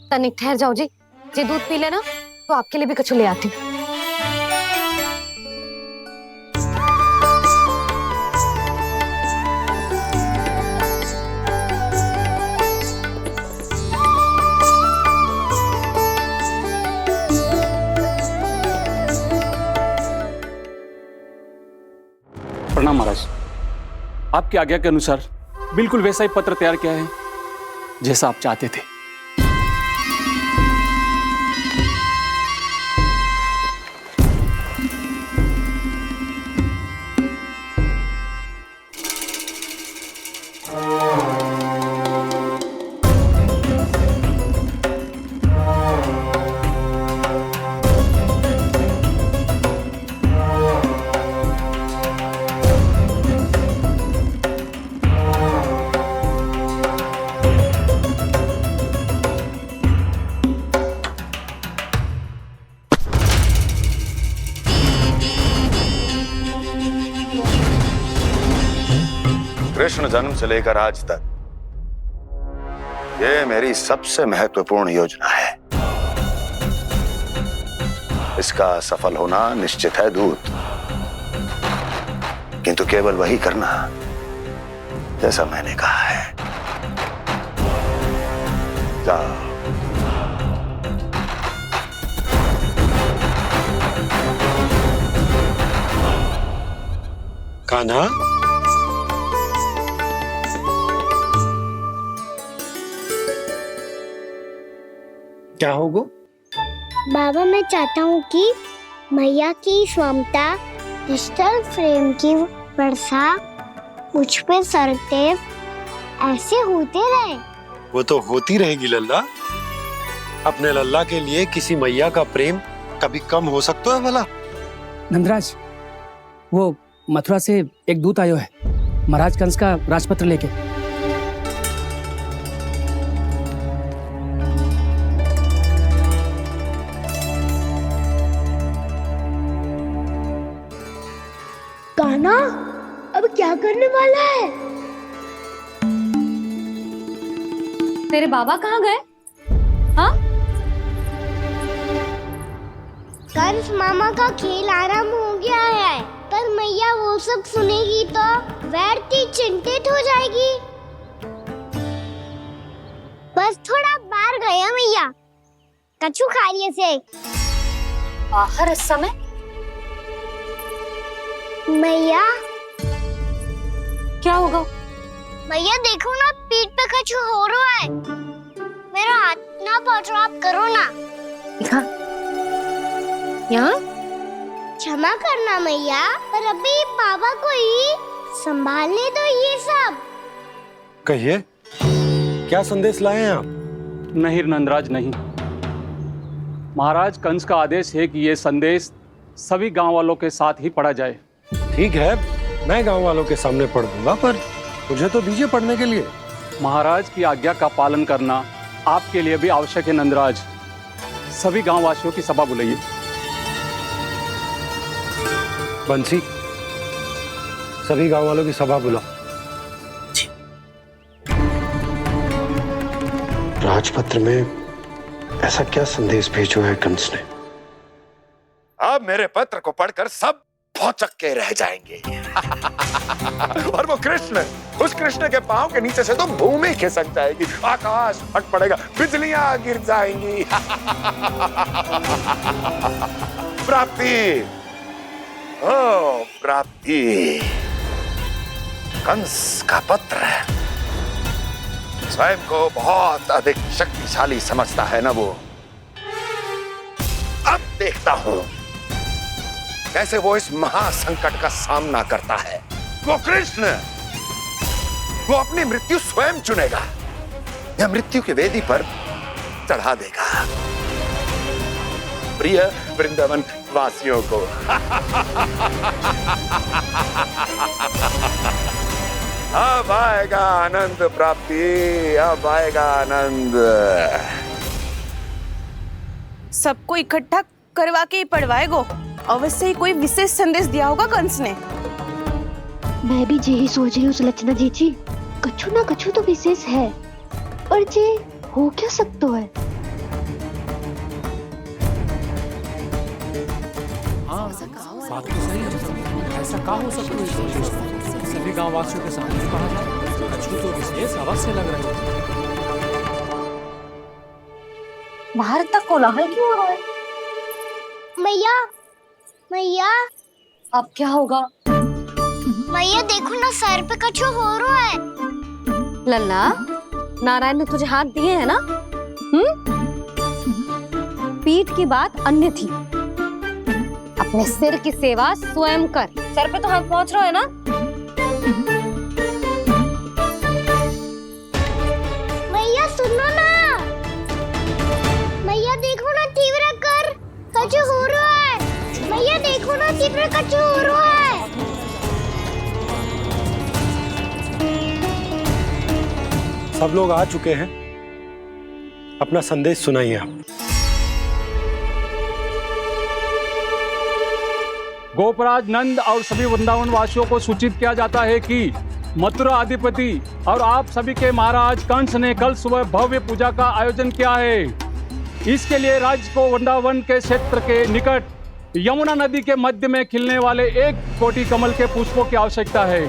तनिक ठहर जाओ जी, दूध पी लेना तो आपके लिए भी कछु ले आती हूँ। प्रणाम महाराज। आपकी आज्ञा के अनुसार बिल्कुल वैसा ही पत्र तैयार किया है जैसा आप चाहते थे। कृष्ण जन्म से लेकर आज तक ये मेरी सबसे महत्वपूर्ण योजना है। इसका सफल होना निश्चित है दूत, किंतु केवल वही करना जैसा मैंने कहा है। जाओ। कान्हा, क्या होगा? बाबा, मैं चाहता हूँ कि मैया की स्वमता क्रिस्टल फ्रेम की वर्षा मुझ पे सरतेव ऐसे होते रहे। वो तो होती रहेगी लल्ला। अपने लल्ला के लिए किसी मैया का प्रेम कभी कम हो सकता है भला? नंदराज, वो मथुरा से एक दूत आयो है महाराज कंस का राजपत्र लेके। कान्हा, अब क्या करने वाला है? तेरे बाबा कहाँ गए? हाँ? कंस मामा का खेल आरंभ हो गया है, पर मैया वो सब सुनेगी तो व्यर्थ चिंतित हो जाएगी। बस थोड़ा बाहर गया मैया, कछु खा लिए से। बाहर इस समय? मैया, क्या होगा? मैया देखो ना, पीठ पे कुछ हो रहा है। मेरा हाथ ना पकड़ो, आप करो ना। दिखा। यहाँ? क्षमा करना मैया, पर अभी बाबा को ही संभालने दो ये सब। कहिए, क्या संदेश लाए हैं आप? नहीं नंदराज, नहीं। महाराज कंस का आदेश है कि यह संदेश सभी गांव वालों के साथ ही पढ़ा जाए। ठीक है, मैं गांव वालों के सामने पढ़ दूंगा, पर मुझे तो दीजिए पढ़ने के लिए। महाराज की आज्ञा का पालन करना आपके लिए भी आवश्यक है नंदराज। सभी गांव वासियों की सभा बुलाइए। बंसी, सभी गांव वालों की सभा बुलाओ। राजपत्र में ऐसा क्या संदेश भेजो है कंस ने? अब मेरे पत्र को पढ़कर सब भौचक के रह जाएंगे। और वो कृष्ण, उस कृष्ण के पांव के नीचे से तो भूमि खिसक जाएगी, आकाश फट पड़ेगा, बिजलियां गिर जाएंगी। प्राप्ति, ओ प्राप्ति, कंस का पत्र स्वयं को बहुत अधिक शक्तिशाली समझता है ना वो। अब देखता हूं कैसे वो इस महासंकट का सामना करता है। वो कृष्ण, वो अपनी मृत्यु स्वयं चुनेगा या मृत्यु की वेदी पर चढ़ा देगा प्रिय वृंदावन वासियों को। अब आएगा आनंद प्राप्ति, अब आएगा आनंद। सबको इकट्ठा करवा के ही पढ़वाएगो। अवश्य ही कोई विशेष संदेश दिया होगा कंस ने। मैं भी यही सोच रही हूँ सुलक्षणा जी, कछु ना कछु तो विशेष है, पर जे हो क्या सकता है? हाँ, बात तो सही है। ऐसा क्या हो सकता है? सभी गांव वासियों के सामने कहा जाए, कछु तो विशेष अवश्य लग रहा है। बाहर तक कोलाहल क्यों हो रहा है? मैया, मैया, अब क्या होगा? मैया देखो ना, सर पे कछु हो रहा है। लल्ला, नारायण ने तुझे हाथ दिए हैं ना? पीठ की बात अन्य थी, अपने सिर की सेवा स्वयं कर। सर पे तो हाथ पहुंच रहा है ना? मैया सुनो ना, मैया देखो ना, तीव्र कर कछु हो रहा है। मैया देखो ना, तीव्र कछु हो रहा है। सब लोग आ चुके हैं, अपना संदेश सुनाइए आप। गोपराज नंद और सभी वृंदावन वासियों को सूचित किया जाता है कि मथुरा अधिपति और आप सभी के महाराज कंस ने कल सुबह भव्य पूजा का आयोजन किया है। इसके लिए राज्य को वृंदावन के क्षेत्र के निकट यमुना नदी के मध्य में खिलने वाले 1 कोटि कमल के पुष्पों की आवश्यकता है।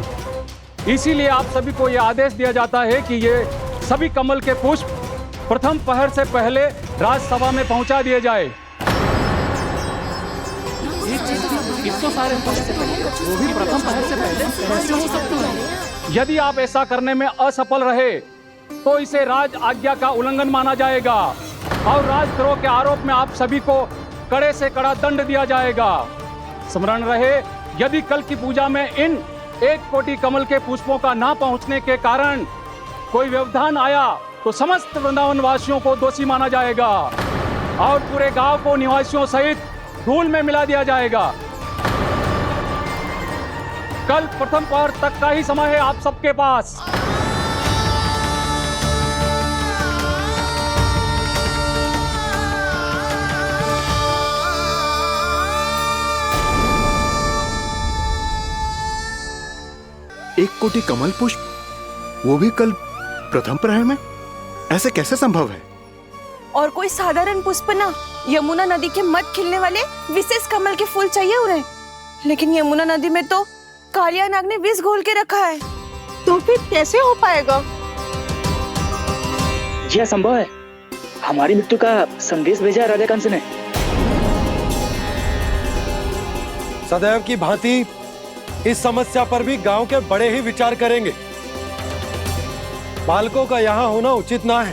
इसीलिए आप सभी को यह आदेश दिया जाता है कि ये सभी कमल के पुष्प प्रथम पहर से पहले राजसभा में पहुंचा दिए जाए। इतने सारे वो भी प्रथम पहर से पहले कैसे हो सकते हैं? यदि आप ऐसा करने में असफल रहे तो इसे राज आज्ञा का उल्लंघन माना जाएगा और राजद्रोह के आरोप में आप सभी को कड़े से कड़ा दंड दिया जाएगा। स्मरण रहे, यदि कल की पूजा में इन 1 कोटि कमल के पुष्पों का ना पहुंचने के कारण कोई व्यवधान आया तो समस्त वृंदावन वासियों को दोषी माना जाएगा और पूरे गांव को निवासियों सहित धूल में मिला दिया जाएगा। कल प्रथम पहर तक का ही समय है आप सबके पास। एक कोटि कमल पुष्प, वो भी कल प्रथम प्रहर में? ऐसे कैसे संभव है? और कोई साधारण पुष्प ना, यमुना नदी के मध्य खिलने वाले विशेष कमल के फूल चाहिए उन्हें। लेकिन यमुना नदी में तो कालिया नाग ने विष घोल के रखा है, तो फिर कैसे हो पाएगा? जी संभव है, हमारी मृत्यु का संदेश भेजा है राजा कंस ने। सदैव की भांति इस समस्या पर भी गांव के बड़े ही विचार करेंगे। बालकों का यहाँ होना उचित ना है।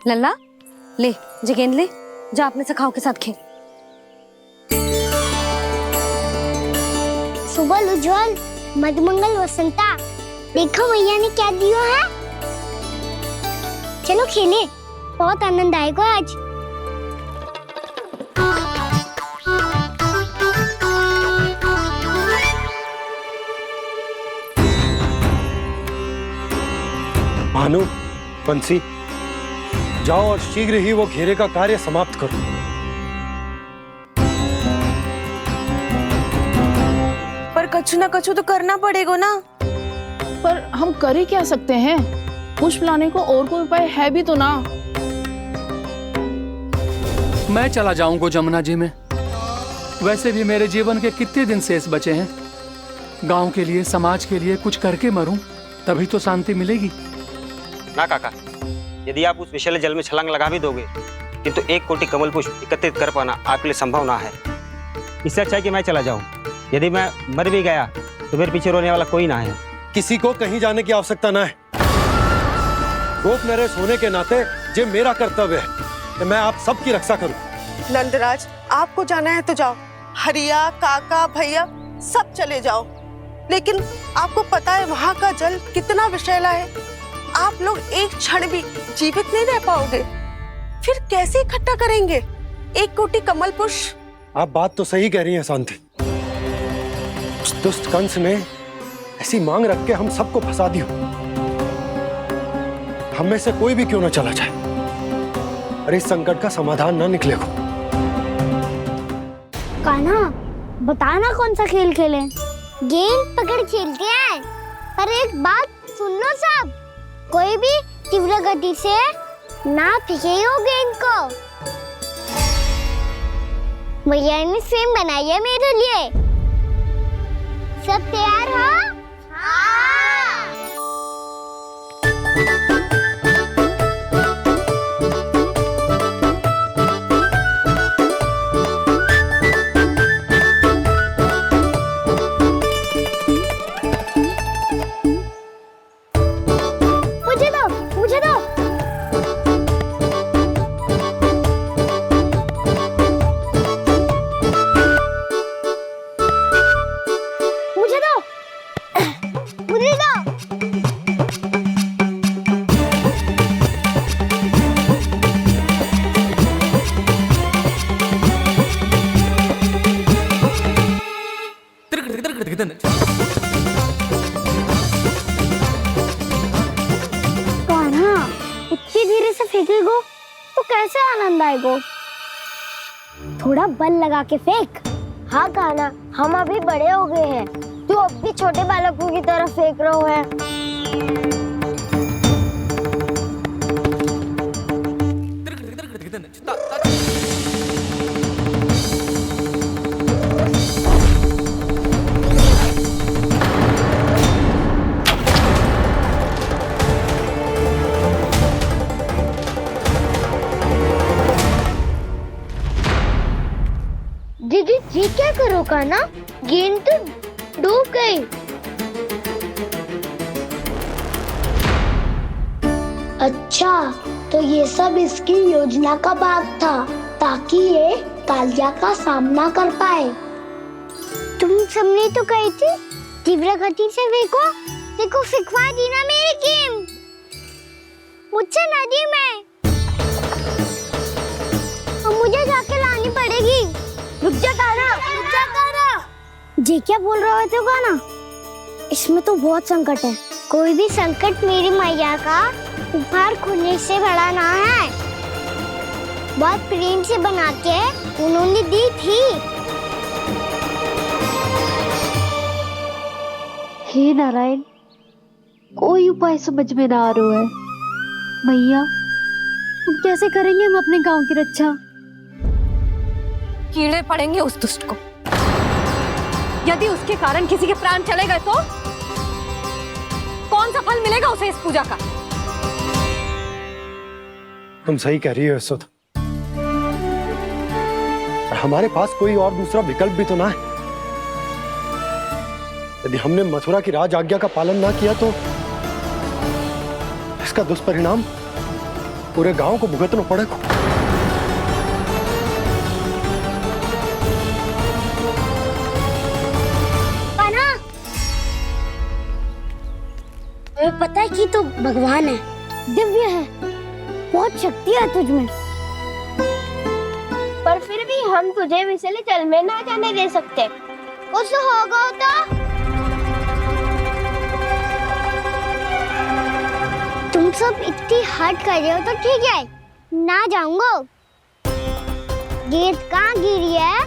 लल्ला, ले गेंद ले, जा अपने सखाओं के साथ खेल। सुबह उज्जवल, मधुमंगल वसंता, देखो भैया ने क्या दिया है। चलो खेले, बहुत आनंद आएगा आज। भानु, बंसी, जाओ और शीघ्र ही वो घेरे का कार्य समाप्त करो। पर कछु ना कछु तो करना पड़ेगा ना। पर हम कर ही क्या सकते हैं? पुष्प लाने को और कोई उपाय है भी तो ना। मैं चला जाऊंगा जमुना जी में। वैसे भी मेरे जीवन के कितने दिन शेष बचे हैं। गांव के लिए, समाज के लिए कुछ करके मरूं, तभी तो शांति मिलेगी। ना काका, यदि आप उस विषैले जल में छलांग लगा भी दोगे, किंतु 1 कोटि कमल पुष्प एकत्रित कर पाना आपके लिए संभव ना है। इससे अच्छा है कि मैं चला जाऊं। यदि मैं मर भी गया तो मेरे पीछे रोने वाला कोई ना है। किसी को कहीं जाने की आवश्यकता ना है। गोप नरेश होने के नाते ये मेरा कर्तव्य है कि मैं आप सबकी रक्षा करूं। नंदराज, आपको जाना है तो जाओ। हरिया, काका, भैया सब चले जाओ। लेकिन आपको पता है वहाँ का जल कितना विषैला है। आप लोग एक क्षण भी जीवित नहीं रह पाओगे। फिर कैसे इकट्ठा करेंगे 1 कोटि कमल पुष्प? आप बात तो सही कह रही हैं शांति। उस दुष्ट कंस ने ऐसी मांग रख के हम सबको फंसा दिया। हम में से कोई भी क्यों ना चला जाए और इस संकट का समाधान ना निकलेगा। कान्हा, बताना कौन सा खेल खेलें? गेंद पकड़ खेलते हैं। पर एक बात सुन लो सब, कोई भी तीव्र गति से ना फेंकेगा गेंद को। भैया ने फ्रेम बनाई है मेरे लिए। सब तैयार हो? हाँ। फेंकेगो तो कैसे आनंद आएगो? थोड़ा बल लगा के फेंक। हाँ कान्हा, हम अभी बड़े हो गए हैं, तू अब भी छोटे बालकों की तरह फेंक रहे हो है। दीदी जी क्या करो कान्हा? गेंद तो डूब गई। अच्छा, तो ये सब इसकी योजना का भाग था ताकि ये कालिया का सामना कर पाए। तुम सबने तो कही थी तीव्र गति से देखो फिकवा दी ना मेरी गेम मुझसे नदी में। अब मुझे जाके लानी पड़ेगी। रुक जा कान्हा, रुक जा कान्हा। जी क्या बोल रहे थे कान्हा? इसमें तो बहुत संकट है। कोई भी संकट मेरी मैया का उपहार खोने से बड़ा ना है। बहुत प्रेम से बना के उन्होंने दी थी। हे नारायण, कोई उपाय समझ में ना आ रहा है। मैया, हम कैसे करेंगे हम अपने गांव की रक्षा? कीड़े पड़ेंगे उस दुष्ट को। यदि उसके कारण किसी के प्राण चले गए तो कौन सा फल मिलेगा उसे इस पूजा का? तुम सही कह रही हो यशोदा, और हमारे पास कोई और दूसरा विकल्प भी तो ना है। यदि हमने मथुरा की राज आज्ञा का पालन ना किया तो इसका दुष्परिणाम पूरे गांव को भुगतना पड़ेगा। तुम्हें पता है कि तू भगवान है, दिव्य है, बहुत शक्ति है तुझ में। पर फिर भी हम तुझे विषैले जल में ना जाने दे सकते। कुछ होगा तो तुम सब इतनी हट कर रहे हो तो ठीक है, ना जाऊंगा। गेंद कहाँ गिरी है,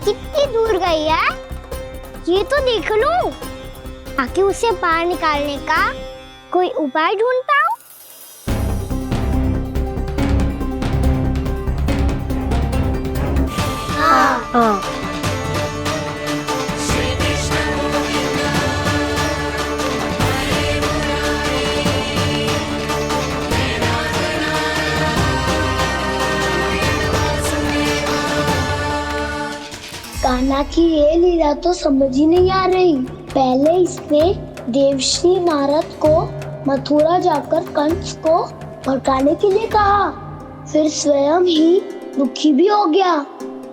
कितनी दूर गई है, ये तो देख लूं, ताकि उसे बाहर निकालने का कोई उपाय ढूंढता हूँ। हाँ। कान्हा की ये लीला तो समझ ही नहीं आ रही। पहले इसने देवश्री नारद को मथुरा जाकर कंस को भड़काने के लिए कहा, फिर स्वयं ही दुखी भी हो गया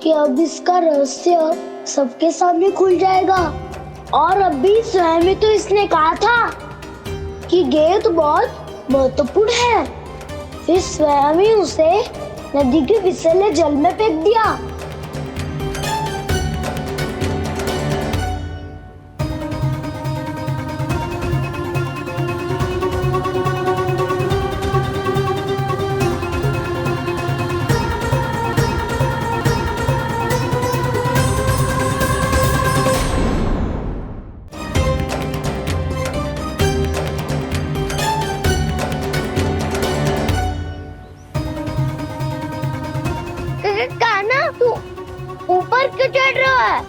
कि अब इसका रहस्य सबके सामने खुल जाएगा। और अब भी स्वयं ही तो इसने कहा था कि गेंद बहुत महत्वपूर्ण है, फिर स्वयं ही उसे नदी के विषैले जल में फेंक दिया। ऊपर क्यों चढ़ रहा है?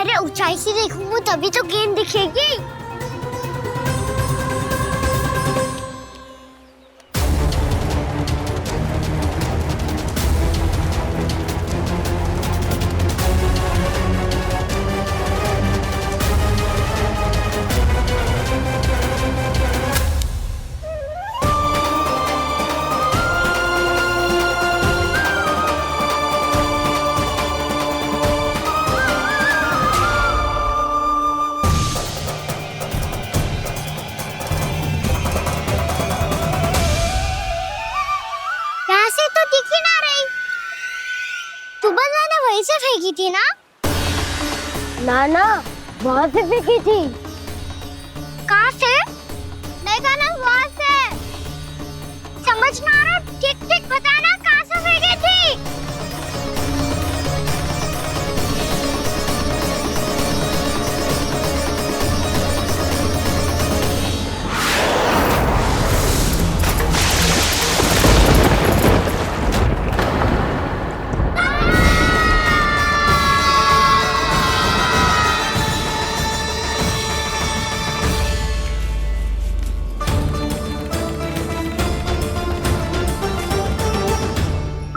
अरे ऊंचाई से देखूंगा तभी तो गेंद दिखेगी। से फेंकी थी ना? ना वहाँ से फेंकी थी। कहाँ से? नहीं था ना, वहाँ से। समझ ना आ रहा।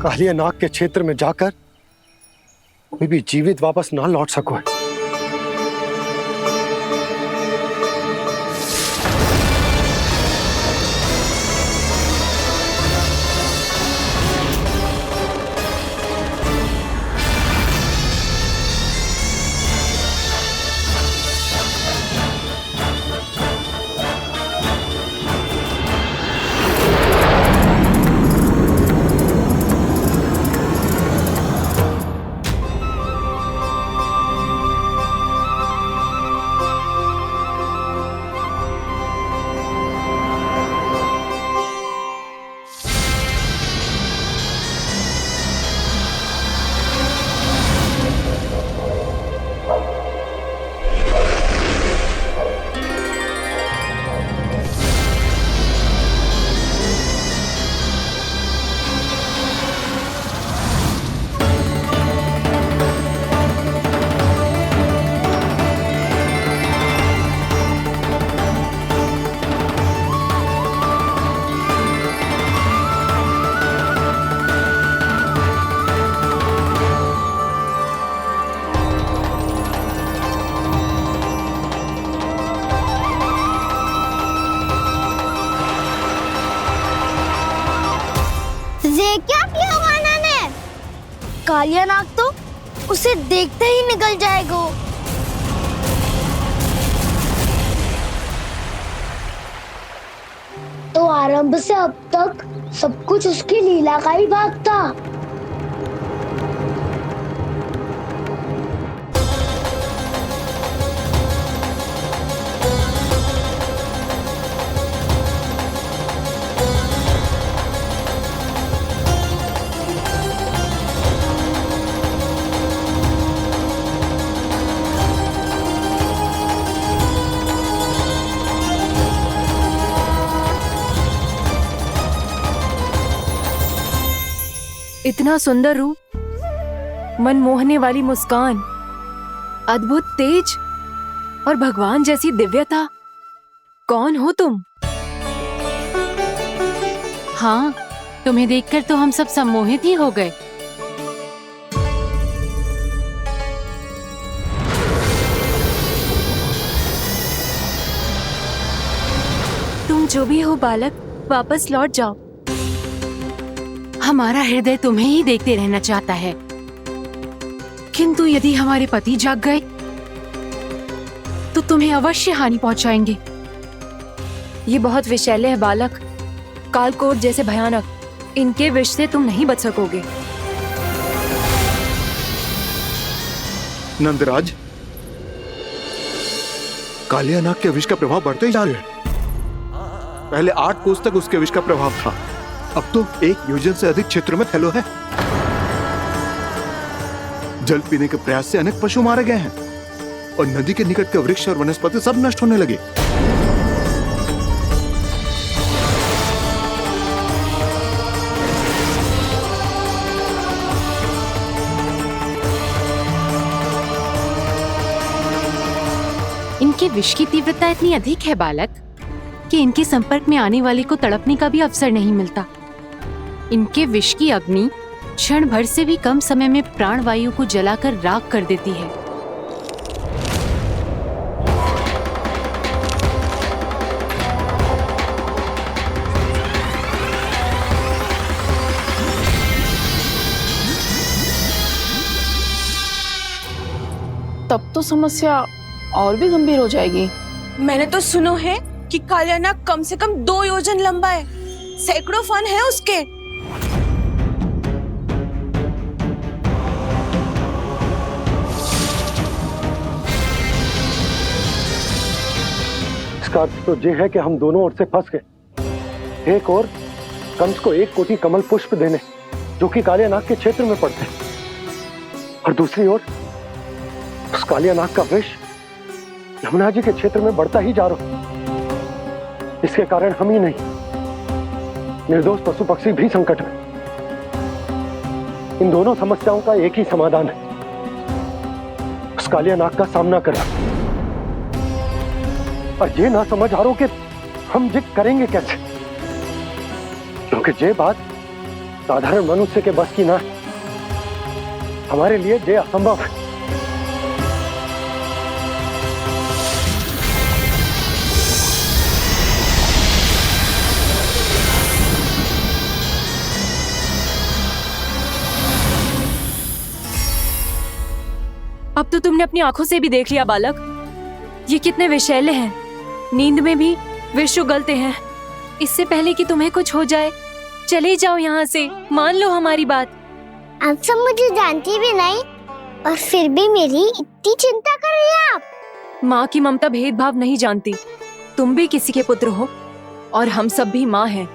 कालिया नाग के क्षेत्र में जाकर कोई भी जीवित वापस ना लौट सको। ये क्या किया वाना ने? कालिया नाग तो उसे देखते ही निकल जाएगा। तो आरंभ से अब तक सब कुछ उसकी लीला का ही भाग था। इतना सुंदर रूप, मन मोहने वाली मुस्कान, अद्भुत तेज और भगवान जैसी दिव्यता। कौन हो तुम? हाँ, तुम्हें देखकर तो हम सब सम्मोहित ही हो गए। तुम जो भी हो बालक, वापस लौट जाओ। हमारा हृदय तुम्हें ही देखते रहना चाहता है, किंतु यदि हमारे पति जाग गए तो तुम्हें अवश्य हानि पहुंचाएंगे। ये बहुत विषैले है बालक, कालकोट जैसे भयानक। इनके विष से तुम नहीं बच सकोगे। नंदराज, कालिया नाग के विष का प्रभाव बढ़ते ही जा रहा है। पहले 8 कोस तक उसके विष का प्रभाव था, अब तो 1 योजन से अधिक क्षेत्र में फैलो है। जल पीने के प्रयास से अनेक पशु मारे गए हैं और नदी के निकट के वृक्ष और वनस्पति सब नष्ट होने लगे। इनके विष की तीव्रता इतनी अधिक है बालक कि इनके संपर्क में आने वाले को तड़पने का भी अवसर नहीं मिलता। इनके विष की अग्नि क्षण भर से भी कम समय में प्राणवायु को जलाकर राख कर देती है। तब तो समस्या और भी गंभीर हो जाएगी। मैंने तो सुनो है कि कालिया नाग कम से कम 2 योजन लंबा है, सैकड़ों फन है उसके। इसका अर्थ तो ये है कि हम दोनों ओर से फंस गए। एक और कंस को 1 कोटि कमल पुष्प देने जो कि कालिया नाग के क्षेत्र में पड़ते हैं, और दूसरी ओर उस कालिया नाग का विष यमुना जी के क्षेत्र में बढ़ता ही जा रहा। इसके कारण हम ही नहीं, निर्दोष पशु पक्षी भी संकट में। इन दोनों समस्याओं का एक ही समाधान है, उस कालिया नाग का सामना करना। और ये ना समझ आ रहा कि हम ये करेंगे कैसे, क्योंकि ये बात साधारण मनुष्य के बस की ना, हमारे लिए ये असंभव है। अब तो तुमने अपनी आंखों से भी देख लिया बालक, ये कितने विषैले हैं। नींद में भी विष उगलते हैं। इससे पहले कि तुम्हें कुछ हो जाए, चले जाओ यहाँ से, मान लो हमारी बात। आप सब मुझे जानती भी नहीं और फिर भी मेरी इतनी चिंता कर रही हैं आप। माँ की ममता भेदभाव नहीं जानती। तुम भी किसी के पुत्र हो और हम सब भी माँ हैं।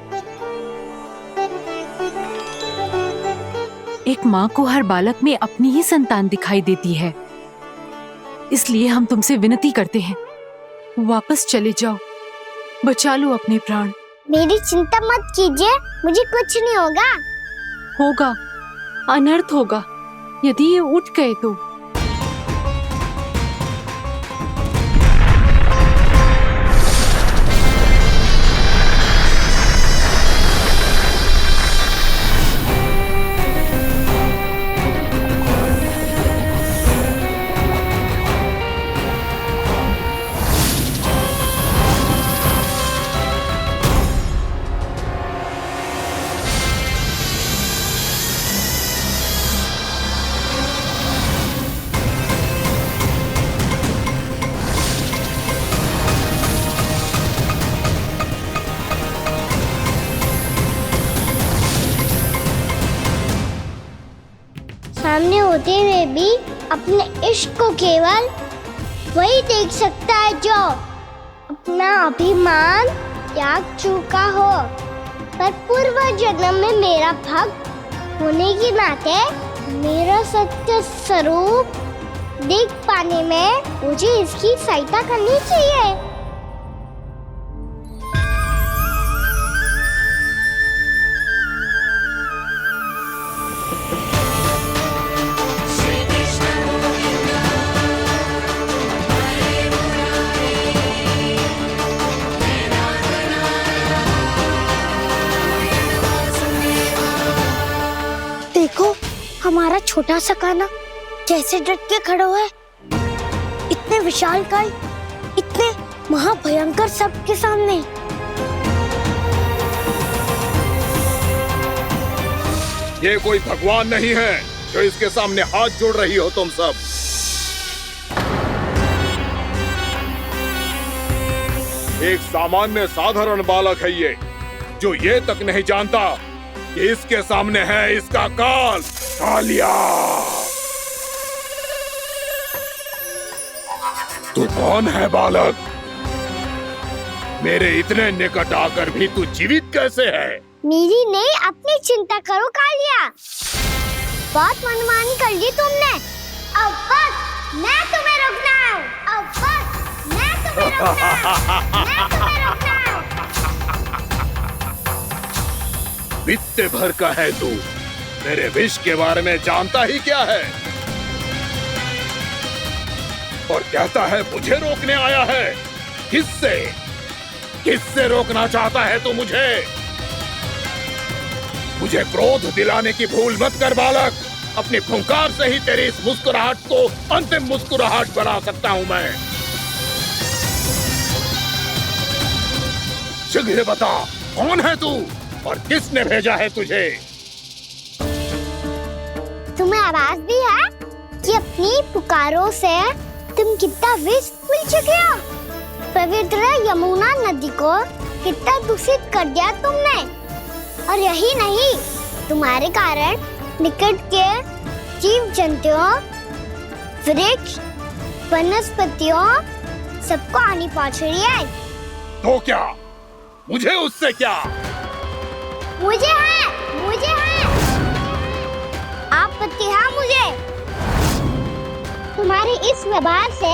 एक माँ को हर बालक में अपनी ही संतान दिखाई देती है। इसलिए हम तुमसे विनती करते हैं, वापस चले जाओ, बचा लो अपने प्राण। मेरी चिंता मत कीजिए, मुझे कुछ नहीं होगा। होगा, अनर्थ होगा यदि ये उठ गए तो। सामने होते हुए भी अपने इश्क को केवल वही देख सकता है जो अपना अभिमान त्याग चुका हो। पर पूर्व जन्म में मेरा भक्त होने के नाते मेरा सत्य स्वरूप देख पाने में मुझे इसकी सहायता करनी चाहिए। देखो हमारा छोटा सा कान्हा कैसे डट के खड़ा है, इतने विशालकाय, इतने महाभयंकर सबके सामने। ये कोई भगवान नहीं है जो इसके सामने हाथ जोड़ रही हो तुम सब। एक सामान्य साधारण बालक है ये, जो ये तक नहीं जानता कि इसके सामने है इसका काल, कालिया। तू कौन है बालक? मेरे इतने निकट आकर भी तू जीवित कैसे है? मेरी नहीं, अपनी चिंता करो कालिया। बहुत मनमानी कर ली तुमने। अब बस मैं तुम्हें रोकना हूँ। अब बस मैं तुम्हें रोकना हूँ। मैं तुम्हें रोकना हूँ। बित्ते भर का है तू, मेरे विष के बारे में जानता ही क्या है? और कहता है मुझे रोकने आया है। किससे? किससे रोकना चाहता है तू मुझे? मुझे क्रोध दिलाने की भूल मत कर बालक। अपनी फुंकार से ही तेरी इस मुस्कुराहट को अंतिम मुस्कुराहट बना सकता हूं मैं। शीघ्र बता, कौन है तू और किसने भेजा है तुझे? तुम्हें आवाज दी है कि अपनी पुकारों से तुम कितना विष भूल चुके हो। पवित्र यमुना नदी को कितना दूषित कर दिया तुमने। और यही नहीं, तुम्हारे कारण निकट के जीव जंतुओं, वृक्ष, वनस्पतियों सबको हानि पहुंच रही है। तो क्या? मुझे उससे क्या? मुझे है, मुझे है। आपत्ति है मुझे तुम्हारे इस व्यवहार से,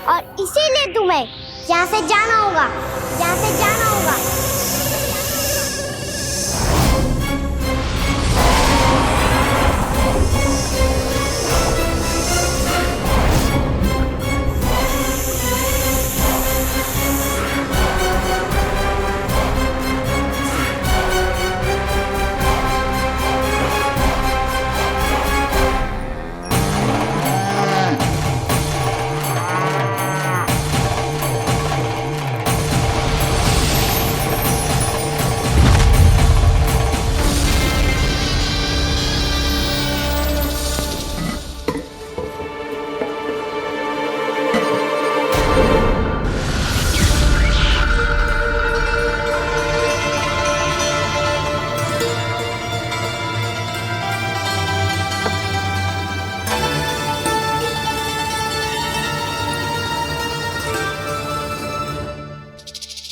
और इसीलिए तुम्हें यहाँ से जाना होगा, यहाँ से जाना होगा।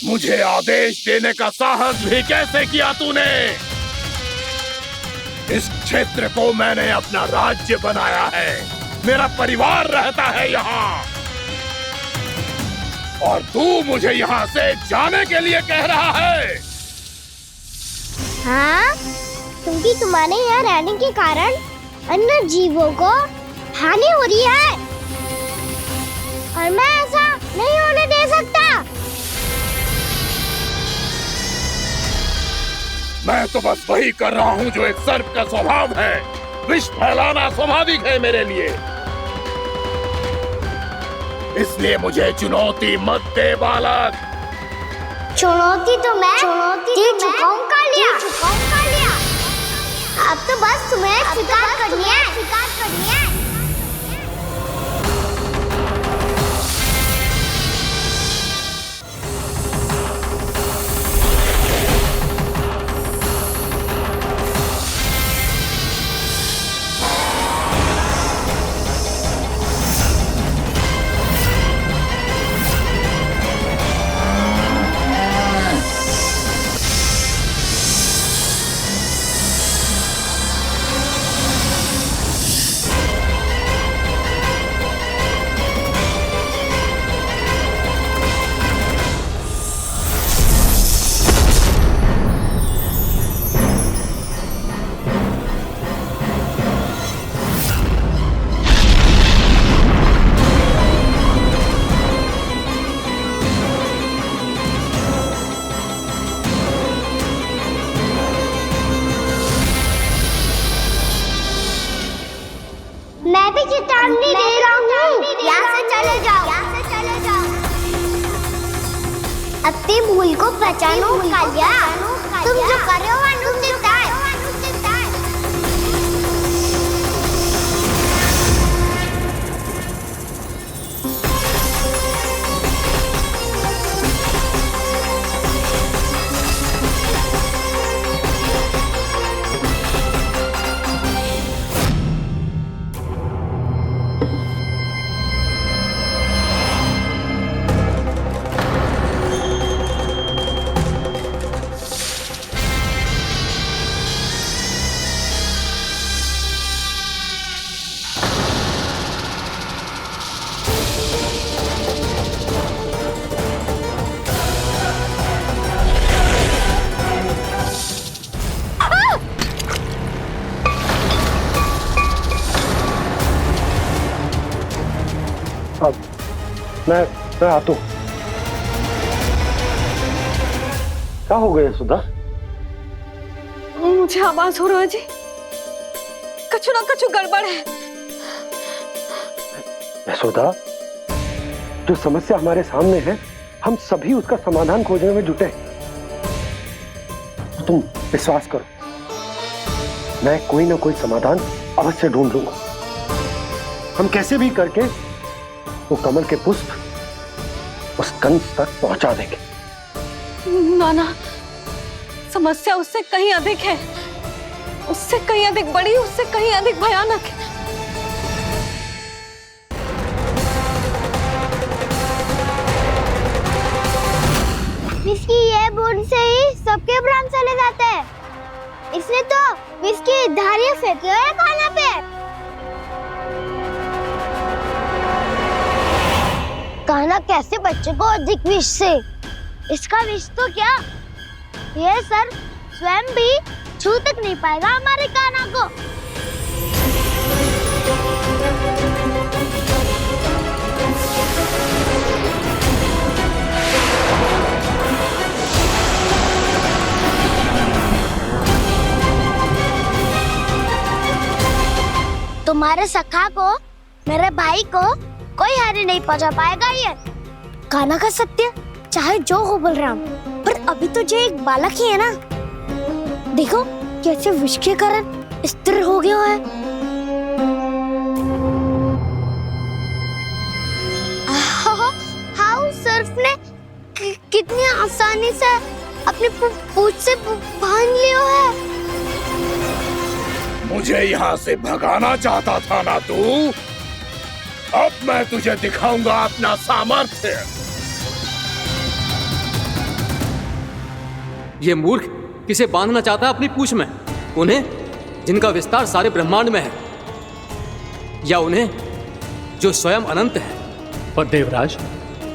मुझे आदेश देने का साहस भी कैसे किया तूने? इस क्षेत्र को मैंने अपना राज्य बनाया है, मेरा परिवार रहता है यहाँ, और तू मुझे यहाँ से जाने के लिए कह रहा है? हाँ, क्योंकि तुम्हारे यहाँ रहने के कारण अन्य जीवों को हानि हो रही है और मैं ऐसा नहीं होने दे सकता। मैं तो बस वही कर रहा हूँ जो एक सर्प का स्वभाव है। विष फैलाना स्वाभाविक है मेरे लिए, इसलिए मुझे चुनौती मत दे बालक। चुनौती तो मैं दे चुका हूँ कालिया। अब तो बस तुम्हें स्वीकार करनी है। मैं भी चेतावनी दे रहा हूँ, यहाँ से चले जाओ। अपनी भूल को पहचानो कालिया, तुम जो कर रहे हो अनुचित है। मैं आता हूँ। क्या हो गया सुधा? मुझे आवाज हो रहा है जी, कछु ना कछु गड़बड़ है। यशोदा, जो समस्या हमारे सामने है, हम सभी उसका समाधान खोजने में जुटे। तुम विश्वास करो, मैं कोई ना कोई समाधान अवश्य ढूंढ लूंगा। हम कैसे भी करके वो कमल के पुष्प उस कंस तक पहुंचा देंगे। नाना, समस्या उससे कहीं अधिक है, उससे कहीं अधिक बड़ी, उससे कहीं अधिक भयानक है। इसकी ये बूंद से ही सबके प्राण चले जाते हैं। इसने तो विष की धारियां फेंकी है खाना पे। कान्हा कैसे बच्चे को अधिक विष से? इसका विष तो क्या, ये सर स्वयं भी छू तक नहीं पाएगा हमारे कान्हा को। तुम्हारे सखा को, मेरे भाई को कोई हानि नहीं पहुंचा पाएगा। ये कान्हा का सत्य चाहे जो हो बलराम, पर अभी तो जो एक बालक ही है ना। देखो कैसे विष के कारण स्थिर हो गया है। हाउ सर्फ ने कितनी आसानी से अपनी पूंछ से बांध लिया है। मुझे यहाँ से भगाना चाहता था ना तू? अब मैं तुझे दिखाऊंगा अपना सामर्थ्य। ये मूर्ख किसे बांधना चाहता है अपनी पूंछ में? उन्हें जिनका विस्तार सारे ब्रह्मांड में है, या उन्हें जो स्वयं अनंत है? पर देवराज,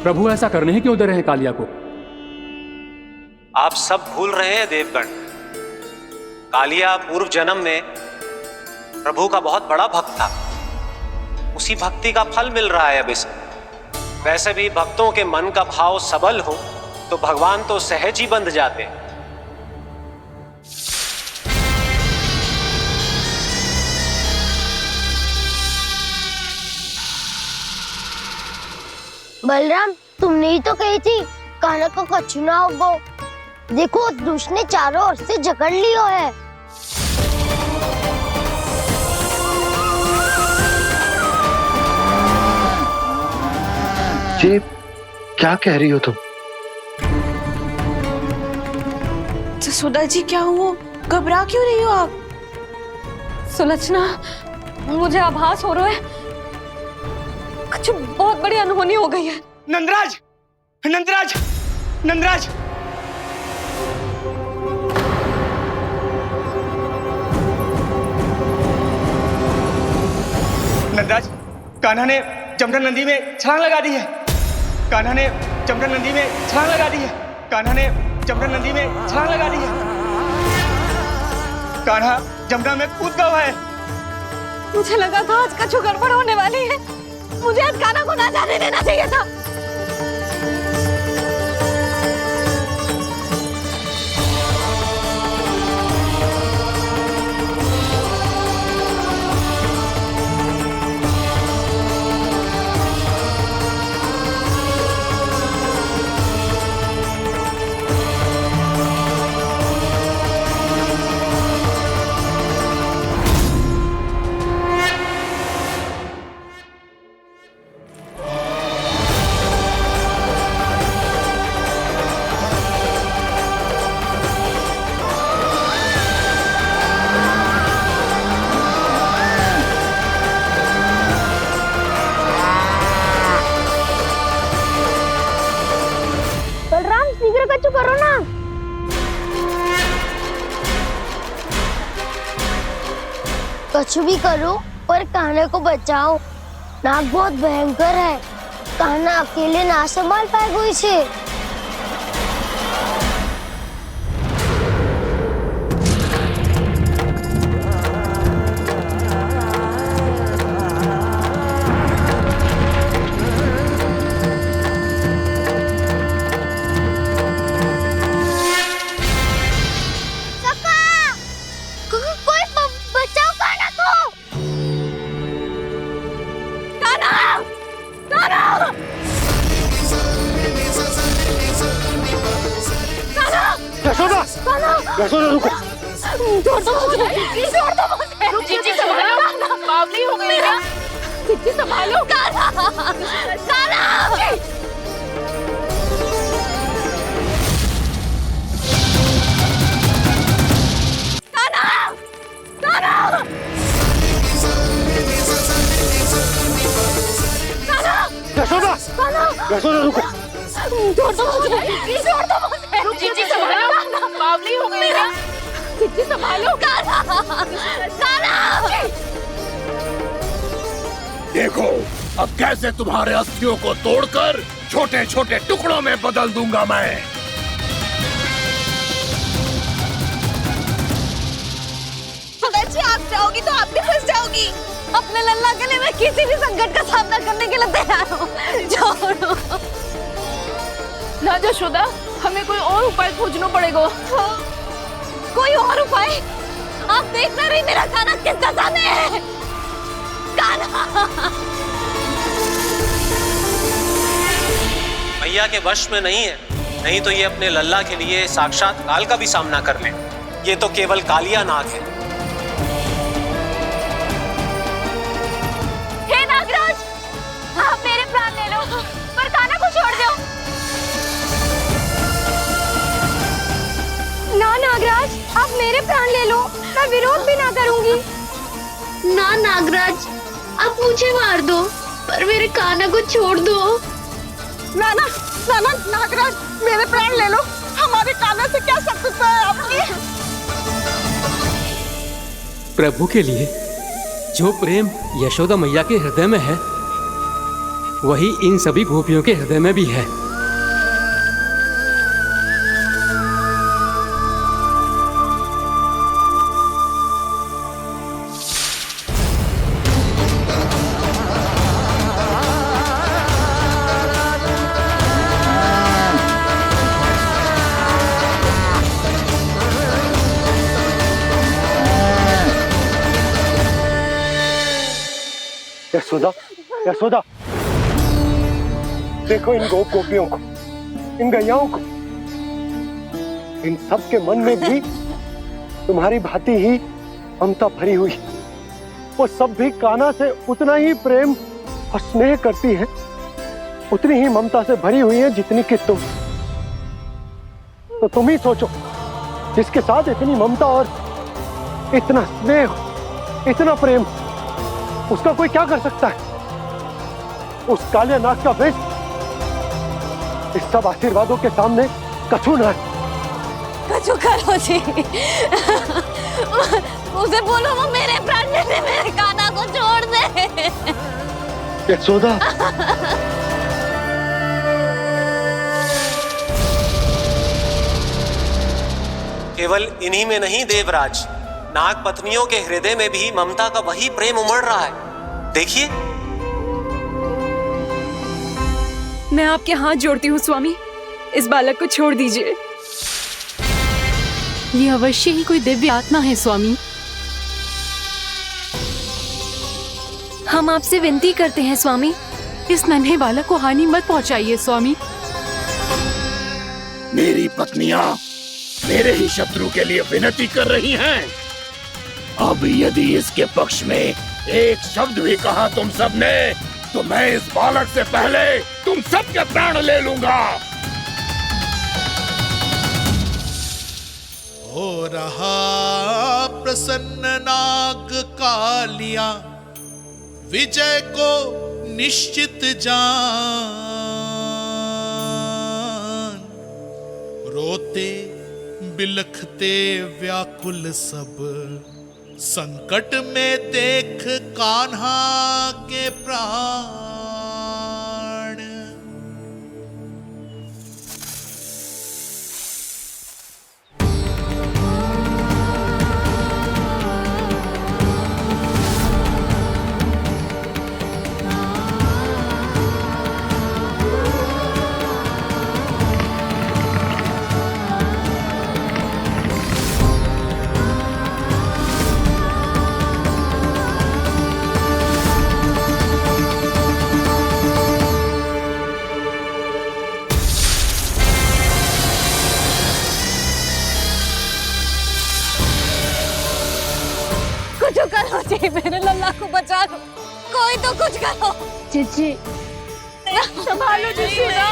प्रभु ऐसा करने ही क्यों दे रहे हैं कालिया को? आप सब भूल रहे हैं देवगण, कालिया पूर्व जन्म में प्रभु का बहुत बड़ा भक्त था। उसी भक्ति का फल मिल रहा है अब इसे। वैसे भी भक्तों के मन का भाव सबल हो तो भगवान तो सहज ही बंध जाते हैं। बलराम, तुमने ही तो कही थी कान्हा को कछु ना होगो। देखो उस दुष्ट ने चारों ओर से जकड़ लियो है। ये क्या कह रही हो तुम? जसोदा जी, क्या हुआ? घबरा क्यों रही हो आप? सुलक्षणा, मुझे आभास हो रहा है कुछ बहुत बड़ी अनहोनी हो गई है। नंदराज, नंदराज, नंदराज! नंदराज, कान्हा ने जमुना नदी में छलांग लगा दी है। कान्हा ने जमुना नदी में छलांग लगा दी है। कान्हा ने जमुना नदी में छलांग लगा दी है। कान्हा जमुना में कूद गया है। मुझे लगा था आज कछु गड़बड़ होने वाली है। मुझे आज कान्हा को ना जाने देना चाहिए था। कछु करो ना। कछु भी करो पर कान्हा को बचाओ। नाग बहुत भयंकर है। कान्हा अकेले ना संभाल पाएगा इसे। यशोदा रुको। छोड़ दो मुझे, छोड़ दो मुझे। जीजी संभालो, बावली हो गई है। जीजी संभालो। कान्हा, कान्हा। यशोदा, यशोदा रुको। छोड़ दो मुझे, छोड़ दो मुझे। जीजी संभालो, बावली हो गई है। जीजी संभालो। देखो अब कैसे तुम्हारे अस्थियों को तोड़कर छोटे छोटे टुकड़ों में बदल दूंगा मैं। जी आप जाओगी तो आप भी फंस जाओगी। अपने लल्ला के लिए मैं किसी भी संकट का सामना करने के लिए तैयार हूँ। छोड़ो ना यशोदा, हमें कोई और उपाय खोजना पड़ेगा। कोई और उपाय? आप देख ना रही मेरा कान्हा किस दशा में है। कान्हा मैया के वश में नहीं है, नहीं तो ये अपने लल्ला के लिए साक्षात काल का भी सामना कर ले। ये तो केवल कालिया नाग है। हे नागराज, आप मेरे प्राण ले लो पर कान्हा को छोड़ दो। ना नागराज, आप मेरे प्राण ले लो, मैं विरोध भी ना करूंगी। ना नागराज, आप मुझे मार दो पर मेरे कान्हा को छोड़ दो। ना ना ना ना नागराज, मेरे प्राण ले लो, हम हमारे कान्हा से क्या शत्रुता है आपकी? प्रभु के लिए जो प्रेम यशोदा मैया के हृदय में है वही इन सभी गोपियों के हृदय में भी है। यशोदा, यशोदा, देखो इन गोपियों को, इन गैयाओं को, इन सब के मन में भी तुम्हारी भांति ही ममता भरी हुई। वो सब भी कान्हा से उतना ही प्रेम और स्नेह करती है, उतनी ही ममता से भरी हुई है जितनी कि तुम। तो तुम ही सोचो, जिसके साथ इतनी ममता और इतना स्नेह, इतना प्रेम, उसका कोई क्या कर सकता है? उस कालिया नाग का विष इस सब आशीर्वादों के सामने कछु न है। कछु करो जी, उसे बोलो वो मेरे प्राण दे दे, मेरे कान्हा को छोड़ दे। यशोदा, केवल इन्हीं में नहीं देवराज, नाग पत्नियों के हृदय में भी ममता का वही प्रेम उमड़ रहा है। देखिए। मैं आपके हाथ जोड़ती हूँ स्वामी, इस बालक को छोड़ दीजिए। ये अवश्य ही कोई दिव्य आत्मा है स्वामी। हम आपसे विनती करते हैं स्वामी, इस नन्हे बालक को हानि मत पहुंचाइए स्वामी। मेरी पत्नियां मेरे ही शत्रु के लिए विनती कर रही हैं। अब यदि इसके पक्ष में एक शब्द भी कहा तुम सबने, तो मैं इस बालक से पहले तुम सबके प्राण ले लूंगा। हो रहा प्रसन्न नाग कालिया, विजय को निश्चित जान। रोते बिलखते व्याकुल सब, संकट में देख कान्हा के प्राण। करो जी, मेरे लल्ला को बचा लो, कोई तो कुछ करो। जीजी संभालो जीजी ना।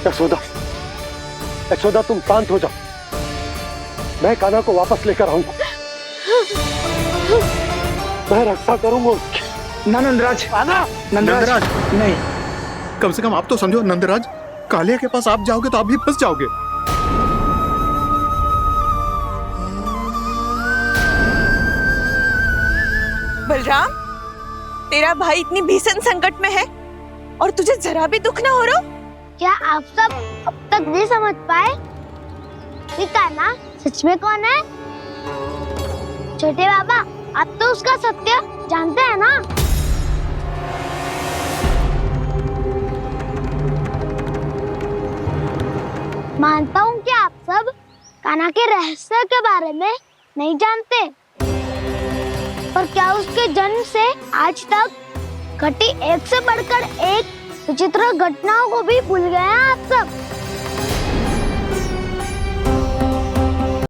यशोदा, यशोदा तुम शांत हो जाओ, मैं कान्हा को वापस लेकर आऊंगा, मैं रक्षा करूंगा उसकी। ना नंदराज, नंदराज नहीं, कम से कम आप तो समझो नंदराज, कालिया के पास आप जाओगे तो आप भी फंस जाओगे। बलराम, तेरा भाई इतनी भीषण संकट में है और तुझे जरा भी दुख ना हो रहा? क्या आप सब अब तक नहीं समझ पाए कि कान्हा सच में कौन है? छोटे बाबा, आप तो उसका सत्य जानते हैं ना? मानता हूँ कि आप सब कान्हा के रहस्य के बारे में नहीं जानते, पर क्या उसके जन्म से आज तक घटी एक से बढ़कर एक विचित्र घटनाओं को भी भूल गए हैं आप सब?